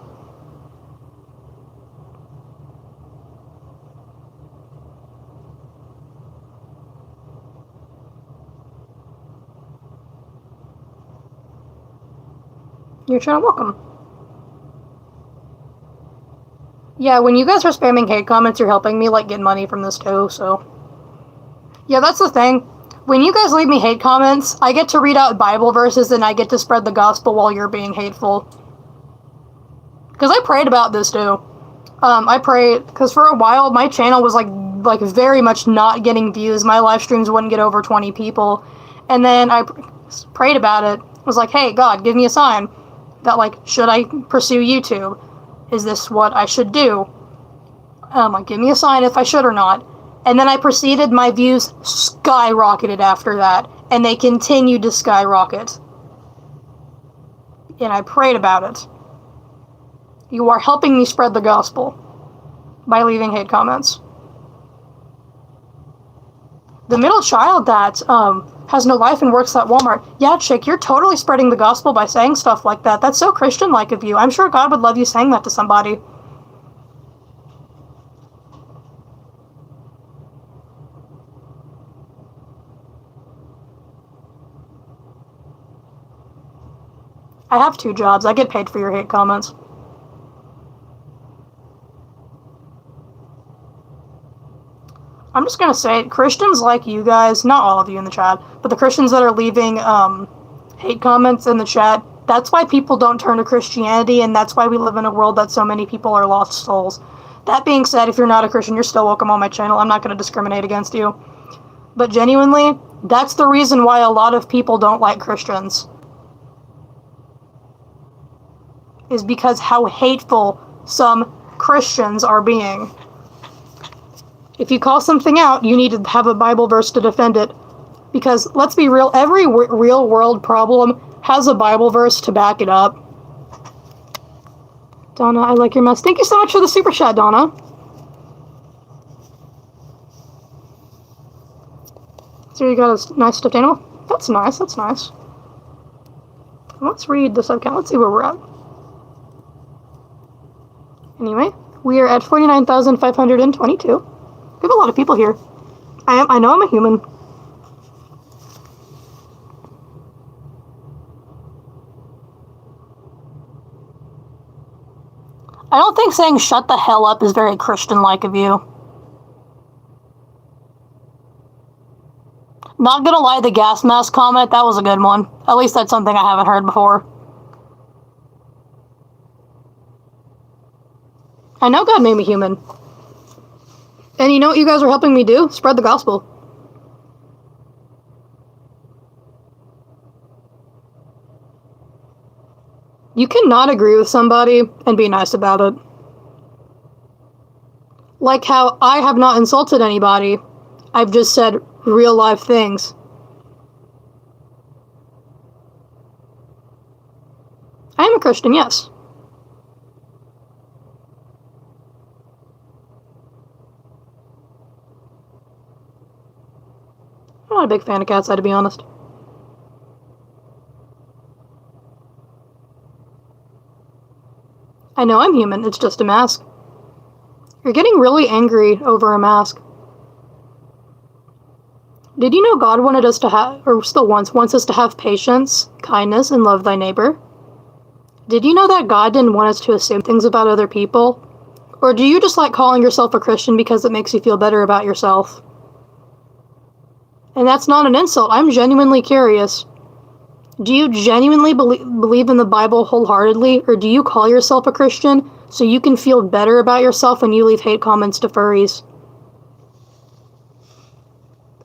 You're trying to welcome. Yeah, when you guys are spamming hate comments, you're helping me, like, get money from this too, so. Yeah, that's the thing. When you guys leave me hate comments, I get to read out Bible verses and I get to spread the gospel while you're being hateful. Because I prayed about this too. I prayed, because for a while, my channel was, like very much not getting views. My live streams wouldn't get over 20 people. And then I prayed about it. Was like, hey, God, give me a sign. That, like, should I pursue YouTube? Is this what I should do? Like, give me a sign if I should or not. And then I proceeded, my views skyrocketed after that. And they continued to skyrocket. And I prayed about it. You are helping me spread the gospel by leaving hate comments. The middle child that has no life and works at Walmart. Yeah, chick, you're totally spreading the gospel by saying stuff like that. That's so Christian-like of you. I'm sure God would love you saying that to somebody. I have 2 jobs. I get paid for your hate comments. I'm just gonna say, Christians like you guys, not all of you in the chat, but the Christians that are leaving hate comments in the chat, that's why people don't turn to Christianity, and that's why we live in a world that so many people are lost souls. That being said, if you're not a Christian, you're still welcome on my channel. I'm not going to discriminate against you. But genuinely, that's the reason why a lot of people don't like Christians. Is because how hateful some Christians are being. If you call something out, you need to have a Bible verse to defend it. Because, let's be real, every real world problem has a Bible verse to back it up. Donna, I like your mess. Thank you so much for the super chat, Donna. So you got a nice stuffed animal? That's nice, that's nice. Let's read the sub count. Let's see where we're at. Anyway, we are at 49,522. We have a lot of people here. I know I'm a human. I don't think saying shut the hell up is very Christian-like of you. Not gonna lie, the gas mask comment, that was a good one. At least that's something I haven't heard before. I know God made me human. And you know what you guys are helping me do? Spread the gospel. You cannot agree with somebody and be nice about it. Like how I have not insulted anybody. I've just said real life things. I am a Christian, yes. I'm not a big fan of Cat's Eye, to be honest. I know I'm human, it's just a mask. You're getting really angry over a mask. Did you know God wanted us to have, or still wants us to have patience, kindness, and love thy neighbor? Did you know that God didn't want us to assume things about other people? Or do you just like calling yourself a Christian because it makes you feel better about yourself? And that's not an insult, I'm genuinely curious. Do you genuinely believe in the Bible wholeheartedly, or do you call yourself a Christian so you can feel better about yourself when you leave hate comments to furries?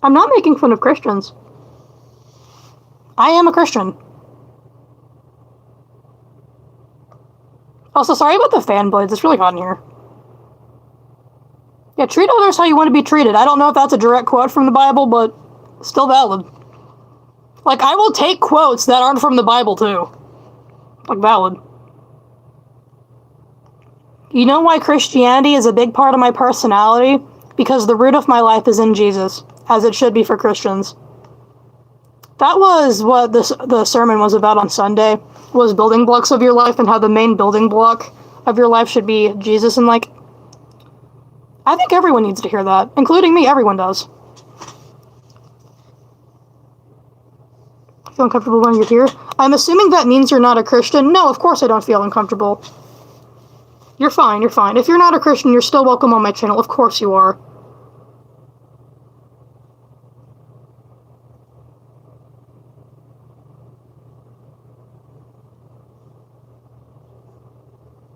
I'm not making fun of Christians. I am a Christian. Also, sorry about the fan blades, it's really hot in here. Yeah, treat others how you want to be treated. I don't know if that's a direct quote from the Bible, but still valid. Like, I will take quotes that aren't from the Bible, too. Like, valid. You know why Christianity is a big part of my personality? Because the root of my life is in Jesus, as it should be for Christians. That was what the sermon was about on Sunday, was building blocks of your life and how the main building block of your life should be Jesus. And, like, I think everyone needs to hear that, including me. Everyone does. Feel uncomfortable when you're here? I'm assuming that means you're not a Christian. No, of course I don't feel uncomfortable. You're fine, you're fine. If you're not a Christian, you're still welcome on my channel. Of course you are.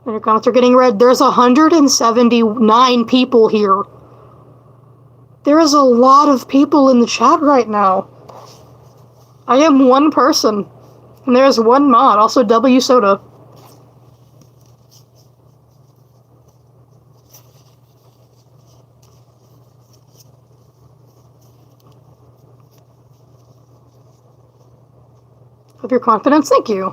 And your comments are getting read. There's 179 people here. There is a lot of people in the chat right now. I am one person, and there is one mod, also W Soda. Of your confidence, thank you.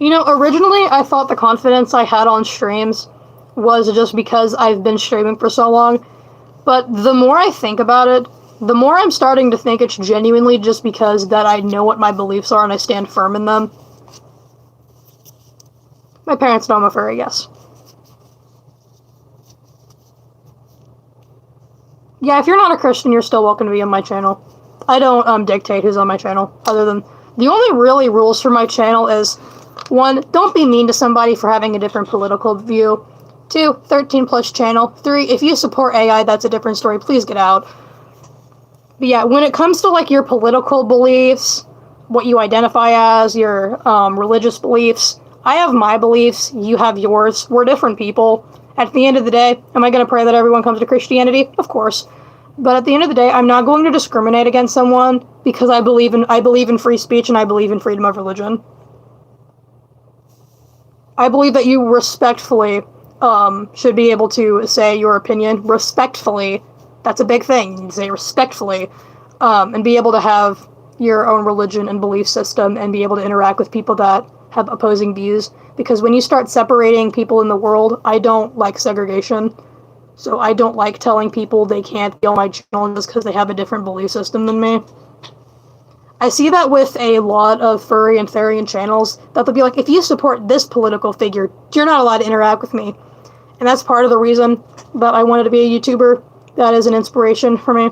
You know, originally I thought the confidence I had on streams was just because I've been streaming for so long, but the more I think about it, the more I'm starting to think it's genuinely just because that I know what my beliefs are and I stand firm in them. My parents know I'm a furry, yes. Yeah, if you're not a Christian, you're still welcome to be on my channel. I don't dictate who's on my channel, other than the only really rules for my channel is 1, don't be mean to somebody for having a different political view. 2, 13 plus channel. 3, if you support AI, that's a different story. Please get out. But yeah, when it comes to like your political beliefs, what you identify as, your religious beliefs, I have my beliefs, you have yours. We're different people. At the end of the day, am I going to pray that everyone comes to Christianity? Of course. But at the end of the day, I'm not going to discriminate against someone because I believe in free speech and I believe in freedom of religion. I believe that you respectfully should be able to say your opinion respectfully. That's a big thing. You can say respectfully, and be able to have your own religion and belief system and be able to interact with people that have opposing views. Because when you start separating people in the world, I don't like segregation. So I don't like telling people they can't be on my channel just because they have a different belief system than me. I see that with a lot of furry and therian channels, that they'll be like, if you support this political figure, you're not allowed to interact with me. And that's part of the reason that I wanted to be a YouTuber. That is an inspiration for me.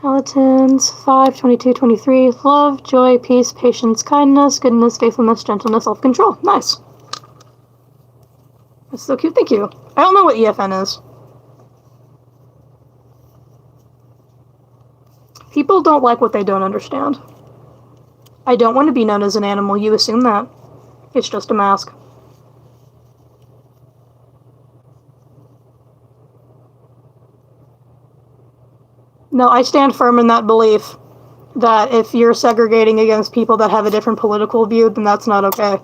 Galatians 5:22-23. Love, joy, peace, patience, kindness, goodness, faithfulness, gentleness, self-control. Nice. That's so cute. Thank you. I don't know what EFN is. People don't like what they don't understand. I don't want to be known as an animal. You assume that. It's just a mask. No, I stand firm in that belief that if you're segregating against people that have a different political view, then that's not okay.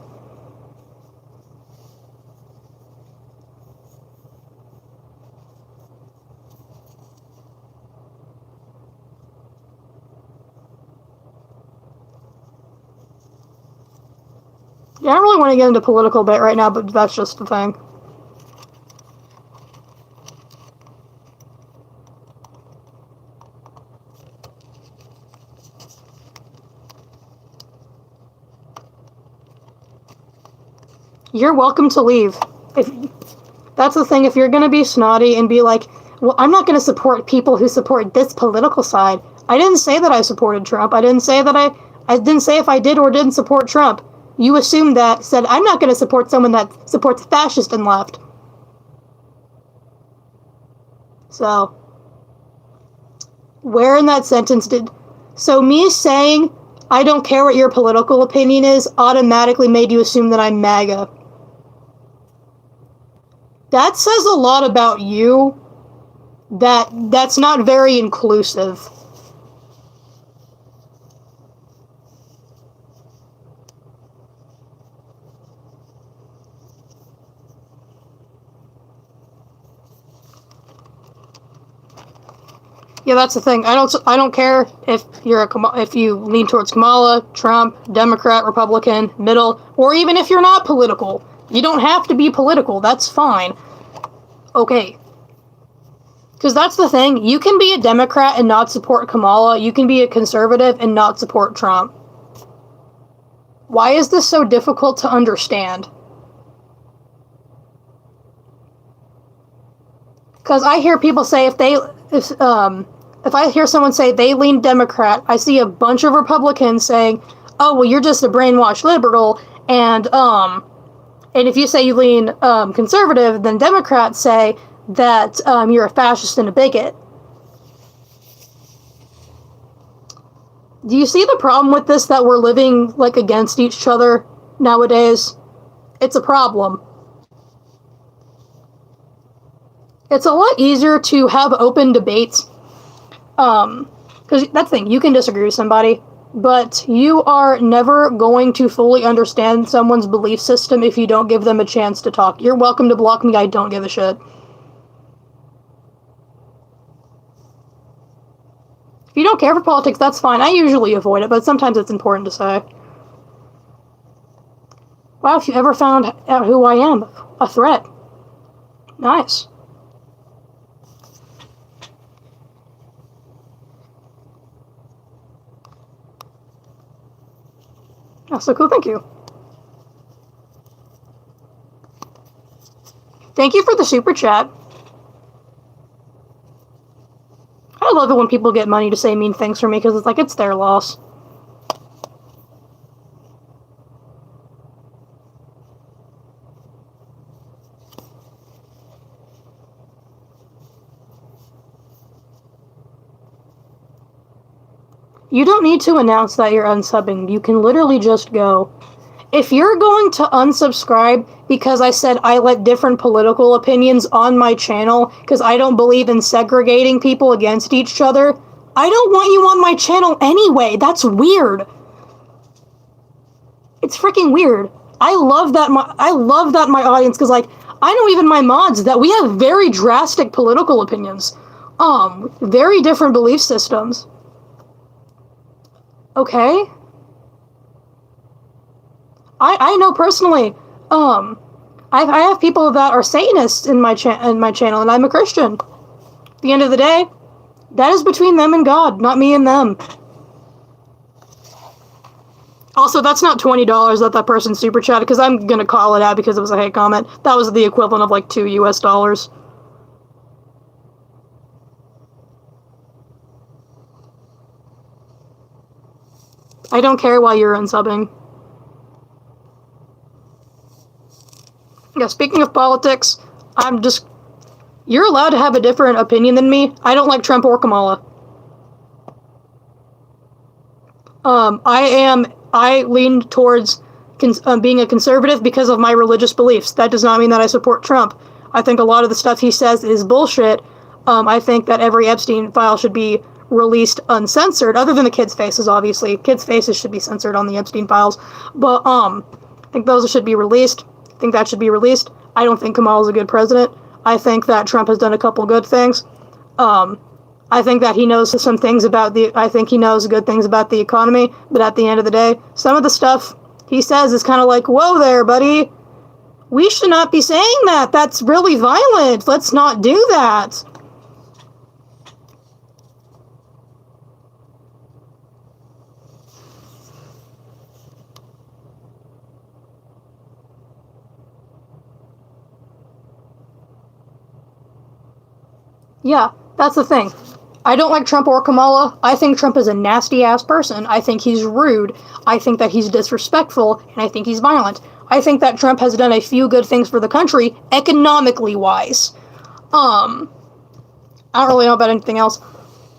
Yeah, I don't really want to get into political debate right now, but that's just the thing. You're welcome to leave. That's the thing, if you're going to be snotty and be like, well, I'm not going to support people who support this political side. I didn't say that I supported Trump. I didn't say that I didn't say if I did or didn't support Trump. You assumed that, said, I'm not going to support someone that supports fascist and left. So, where in that sentence did... So me saying, I don't care what your political opinion is, automatically made you assume that I'm MAGA. That says a lot about you. That's not very inclusive. Yeah, that's the thing. I don't care if if you lean towards Kamala, Trump, Democrat, Republican, middle, or even if you're not political. You don't have to be political. That's fine. Okay. Because that's the thing. You can be a Democrat and not support Kamala. You can be a conservative and not support Trump. Why is this so difficult to understand? Because I hear people say if I hear someone say they lean Democrat, I see a bunch of Republicans saying, "Oh, well, you're just a brainwashed liberal," and if you say you lean conservative, then Democrats say that you're a fascist and a bigot. Do you see the problem with this, that we're living like against each other nowadays? It's a problem. It's a lot easier to have open debates. Because that's the thing, you can disagree with somebody, but you are never going to fully understand someone's belief system if you don't give them a chance to talk. You're welcome to block me, I don't give a shit. If you don't care for politics, that's fine. I usually avoid it, but sometimes it's important to say. Wow, if you ever found out who I am, a threat. Nice. That's so cool, thank you. Thank you for the super chat. I love it when people get money to say mean things for me, because it's like, it's their loss. You don't need to announce that you're unsubbing. You can literally just go. If you're going to unsubscribe because I said I let different political opinions on my channel because I don't believe in segregating people against each other, I don't want you on my channel anyway. That's weird. It's freaking weird. I love that my audience, because like, I know even my mods that we have very drastic political opinions. Very different belief systems. Okay? I know personally, I have people that are Satanists in my channel, and I'm a Christian. At the end of the day, that is between them and God, not me and them. Also, that's not $20 that person super chatted, because I'm gonna call it out because it was a hate comment. That was the equivalent of like $2 US. I don't care why you're unsubbing. Yeah, speaking of politics, you're allowed to have a different opinion than me. I don't like Trump or Kamala. I lean towards being a conservative because of my religious beliefs. That does not mean that I support Trump. I think a lot of the stuff he says is bullshit. I think that every Epstein file should be released uncensored, other than the kids' faces, obviously. Kids' faces should be censored on the Epstein files. But, I think those should be released. I think that should be released. I don't think Kamala's a good president. I think that Trump has done a couple good things. I think that he knows I think he knows good things about the economy, but at the end of the day, some of the stuff he says is kind of like, whoa there, buddy. We should not be saying that. That's really violent. Let's not do that. Yeah, that's the thing. I don't like Trump or Kamala. I think Trump is a nasty-ass person. I think he's rude. I think that he's disrespectful, and I think he's violent. I think that Trump has done a few good things for the country, economically-wise. I don't really know about anything else.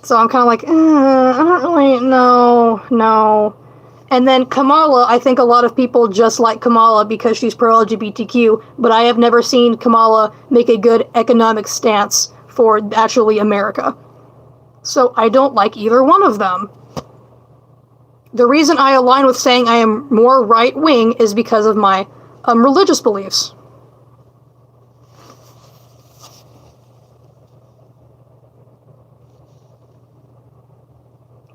So I'm kind of like, I don't really know, no. And then Kamala, I think a lot of people just like Kamala because she's pro-LGBTQ, but I have never seen Kamala make a good economic stance for actually America. So I don't like either one of them. The reason I align with saying I am more right-wing is because of my religious beliefs.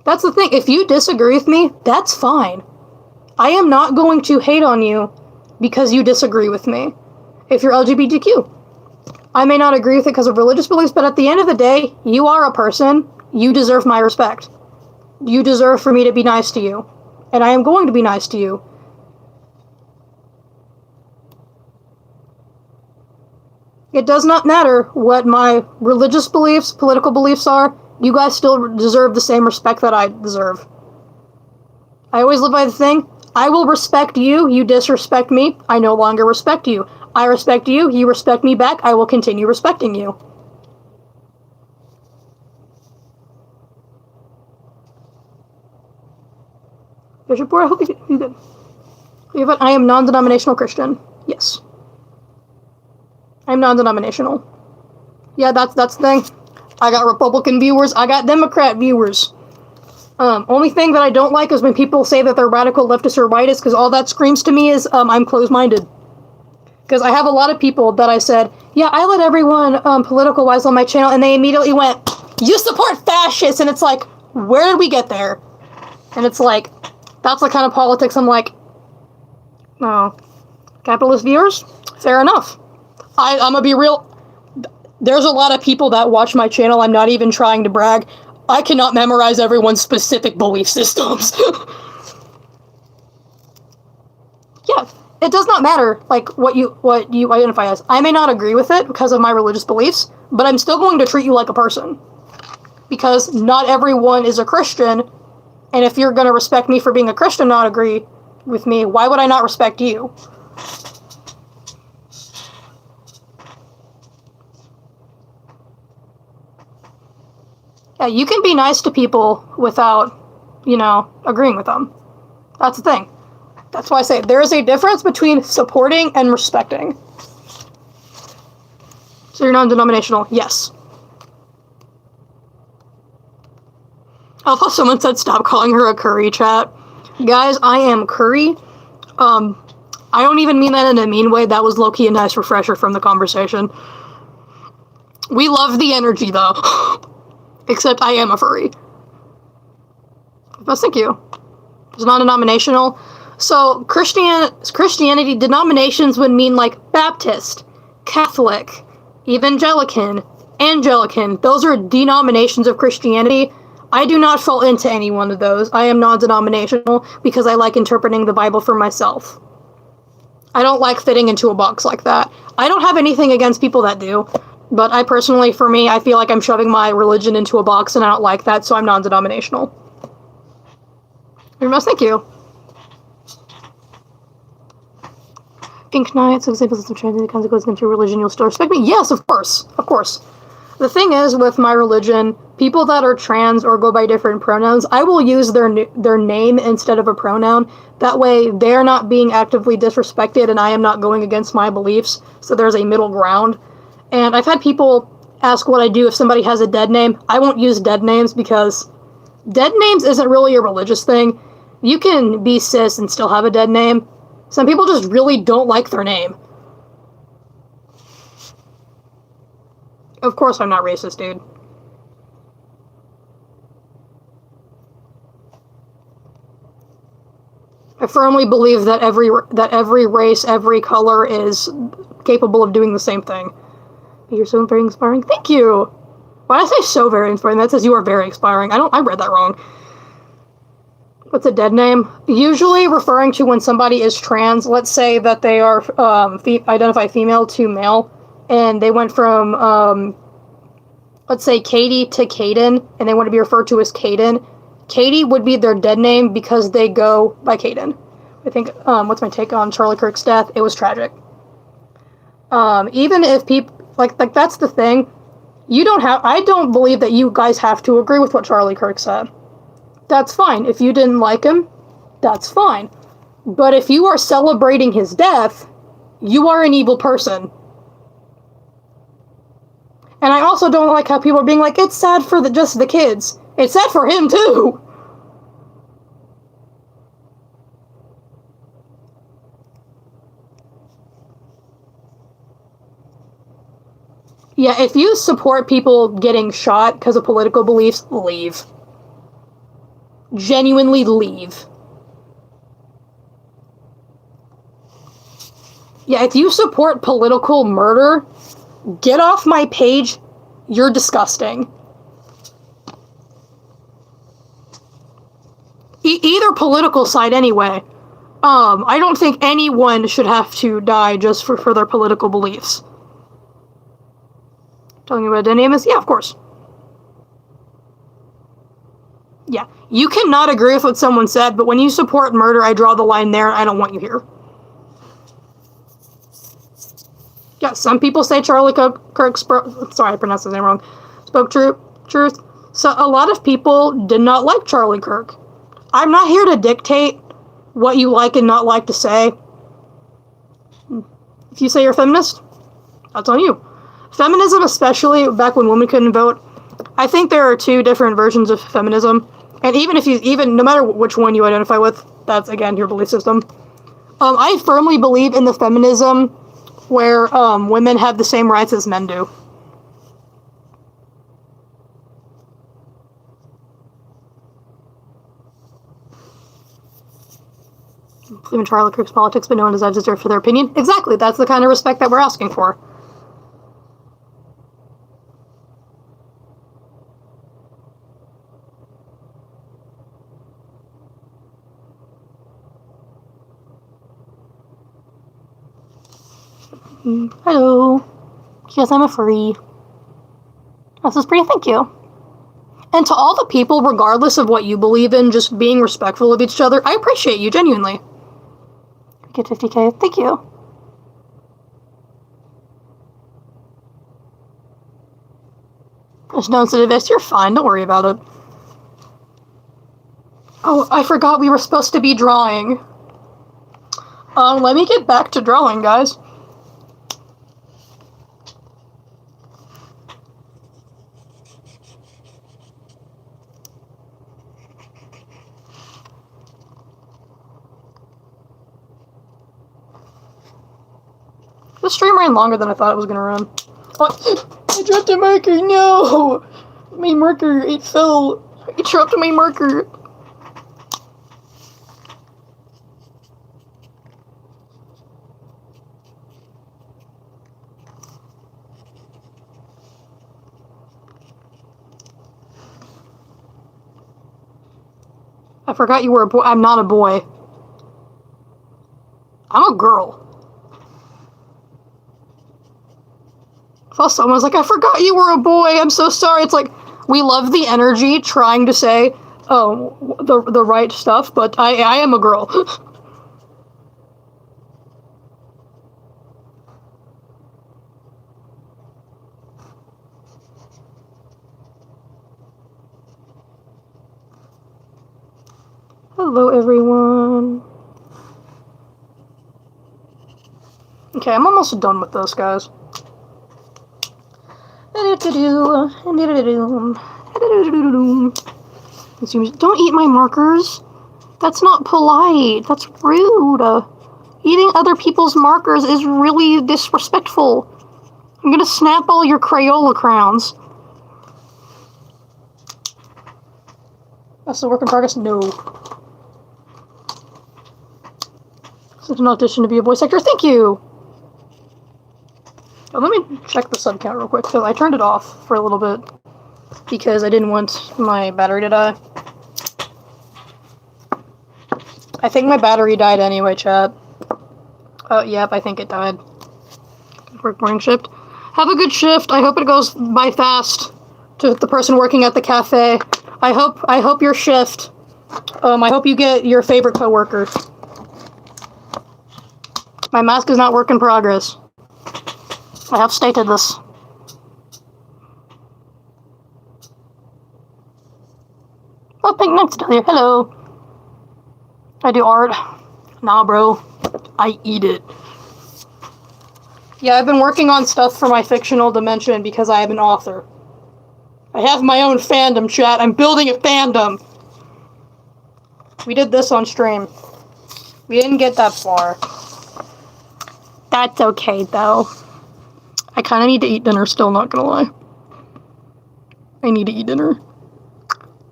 That's the thing. If you disagree with me, that's fine. I am not going to hate on you because you disagree with me. If you're LGBTQ. I may not agree with it because of religious beliefs, but at the end of the day, you are a person. You deserve my respect. You deserve for me to be nice to you. And I am going to be nice to you. It does not matter what my religious beliefs, political beliefs are. You guys still deserve the same respect that I deserve. I always live by the thing, I will respect you, you disrespect me, I no longer respect you. I respect you, you respect me back, I will continue respecting you. Bishop Boy, I hope you good. I am non-denominational Christian. Yes. I'm non-denominational. Yeah, that's the thing. I got Republican viewers, I got Democrat viewers. Only thing that I don't like is when people say that they're radical leftists or rightists, because all that screams to me is, I'm closed-minded. Because I have a lot of people that I said, yeah, I let everyone, political-wise on my channel, and they immediately went, you support fascists! And it's like, where did we get there? And it's like, that's the kind of politics I'm like, no. Capitalist viewers? Fair enough. I'm gonna be real. There's a lot of people that watch my channel, I'm not even trying to brag. I cannot memorize everyone's specific belief systems. Yeah, it does not matter, like, what you identify as. I may not agree with it because of my religious beliefs, but I'm still going to treat you like a person. Because not everyone is a Christian, and if you're going to respect me for being a Christian, not agree with me, why would I not respect you? Yeah, you can be nice to people without, agreeing with them. That's the thing. That's why I say there is a difference between supporting and respecting. So you're non-denominational? Yes. I thought someone said stop calling her a curry, chat. Guys, I am curry. I don't even mean that in a mean way. That was low-key a nice refresher from the conversation. We love the energy, though. Except I am a furry. But thank you. It's non-denominational. So, Christianity, denominations would mean, like, Baptist, Catholic, Evangelican, Anglican. Those are denominations of Christianity. I do not fall into any one of those. I am non-denominational because I like interpreting the Bible for myself. I don't like fitting into a box like that. I don't have anything against people that do. But I personally, for me, I feel like I'm shoving my religion into a box and I don't like that, so I'm non-denominational. Very much, thank you. Ink Knights, examples of trans consequences against your religion, you'll still respect me? Yes, of course. Of course. The thing is, with my religion, people that are trans or go by different pronouns, I will use their name instead of a pronoun. That way, they're not being actively disrespected, and I am not going against my beliefs, so there's a middle ground. And I've had people ask what I do if somebody has a dead name. I won't use dead names because dead names isn't really a religious thing. You can be cis and still have a dead name. Some people just really don't like their name. Of course I'm not racist, dude. I firmly believe that every race, every color is capable of doing the same thing. You're so very inspiring. Thank you. Why did I say so very inspiring? That says you are very inspiring. I read that wrong. What's a dead name? Usually referring to when somebody is trans. Let's say that they are identify female to male, and they went from let's say Katie to Caden, and they want to be referred to as Caden. Katie would be their dead name because they go by Caden. I think, what's my take on Charlie Kirk's death? It was tragic. Even if people, like that's the thing. I don't believe that you guys have to agree with what Charlie Kirk said. That's fine. If you didn't like him, that's fine. But if you are celebrating his death, you are an evil person. And I also don't like how people are being like, it's sad for just the kids. It's sad for him, too. Yeah, if you support people getting shot because of political beliefs, leave. Genuinely leave. Yeah, if you support political murder, get off my page. You're disgusting. Either political side, anyway. I don't think anyone should have to die just for their political beliefs. Telling you what a name is? Yeah, of course. Yeah, you cannot agree with what someone said, but when you support murder, I draw the line there, and I don't want you here. Yeah, some people say Charlie Kirk sorry, I pronounced his name wrong. Spoke truth. So a lot of people did not like Charlie Kirk. I'm not here to dictate what you like and not like to say. If you say you're a feminist, that's on you. Feminism, especially back when women couldn't vote, I think there are two different versions of feminism. And no matter which one you identify with, that's, again, your belief system. I firmly believe in the feminism where women have the same rights as men do. Believe in Charlie Kirk's politics, but no one deserves deserved for their opinion. Exactly, that's the kind of respect that we're asking for. Hello. Yes, I'm a furry. This is pretty, thank you. And to all the people, regardless of what you believe in, just being respectful of each other, I appreciate you, genuinely. Get 50k, thank you. There's no incident, you're fine, don't worry about it. Oh, I forgot we were supposed to be drawing. Let me get back to drawing, guys. The stream ran longer than I thought it was gonna run. Oh, I dropped a marker, no! My marker, it fell. I dropped my marker. I forgot you were a boy. I'm not a boy. I'm a girl. I someone was like, I forgot you were a boy, I'm so sorry. It's like, we love the energy trying to say the right stuff, but I am a girl. Hello, everyone. Okay, I'm almost done with this, guys. Don't eat my markers. That's not polite. That's rude. Eating other people's markers is really disrespectful. I'm gonna snap all your Crayola crowns. That's the work in progress? No. This is an audition to be a voice actor. Thank you! Oh, let me check the sub count real quick, because I turned it off for a little bit, because I didn't want my battery to die. I think my battery died anyway, chat. Oh, yep, I think it died. Work morning shift. Have a good shift. I hope it goes by fast to the person working at the cafe. I hope your shift. I hope you get your favorite coworker. My mask is not work in progress. I have stated this. Oh, Pink Knight's still here. Hello. I do art. Nah, bro. I eat it. Yeah, I've been working on stuff for my fictional dimension because I am an author. I have my own fandom, chat. I'm building a fandom. We did this on stream. We didn't get that far. That's okay, though. I kind of need to eat dinner still, not gonna lie. I need to eat dinner.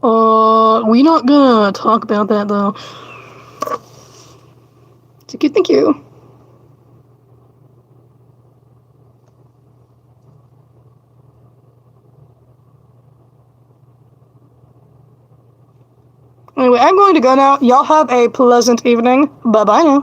We're not gonna talk about that, though. Thank you, thank you. Anyway, I'm going to go now. Y'all have a pleasant evening. Bye-bye now.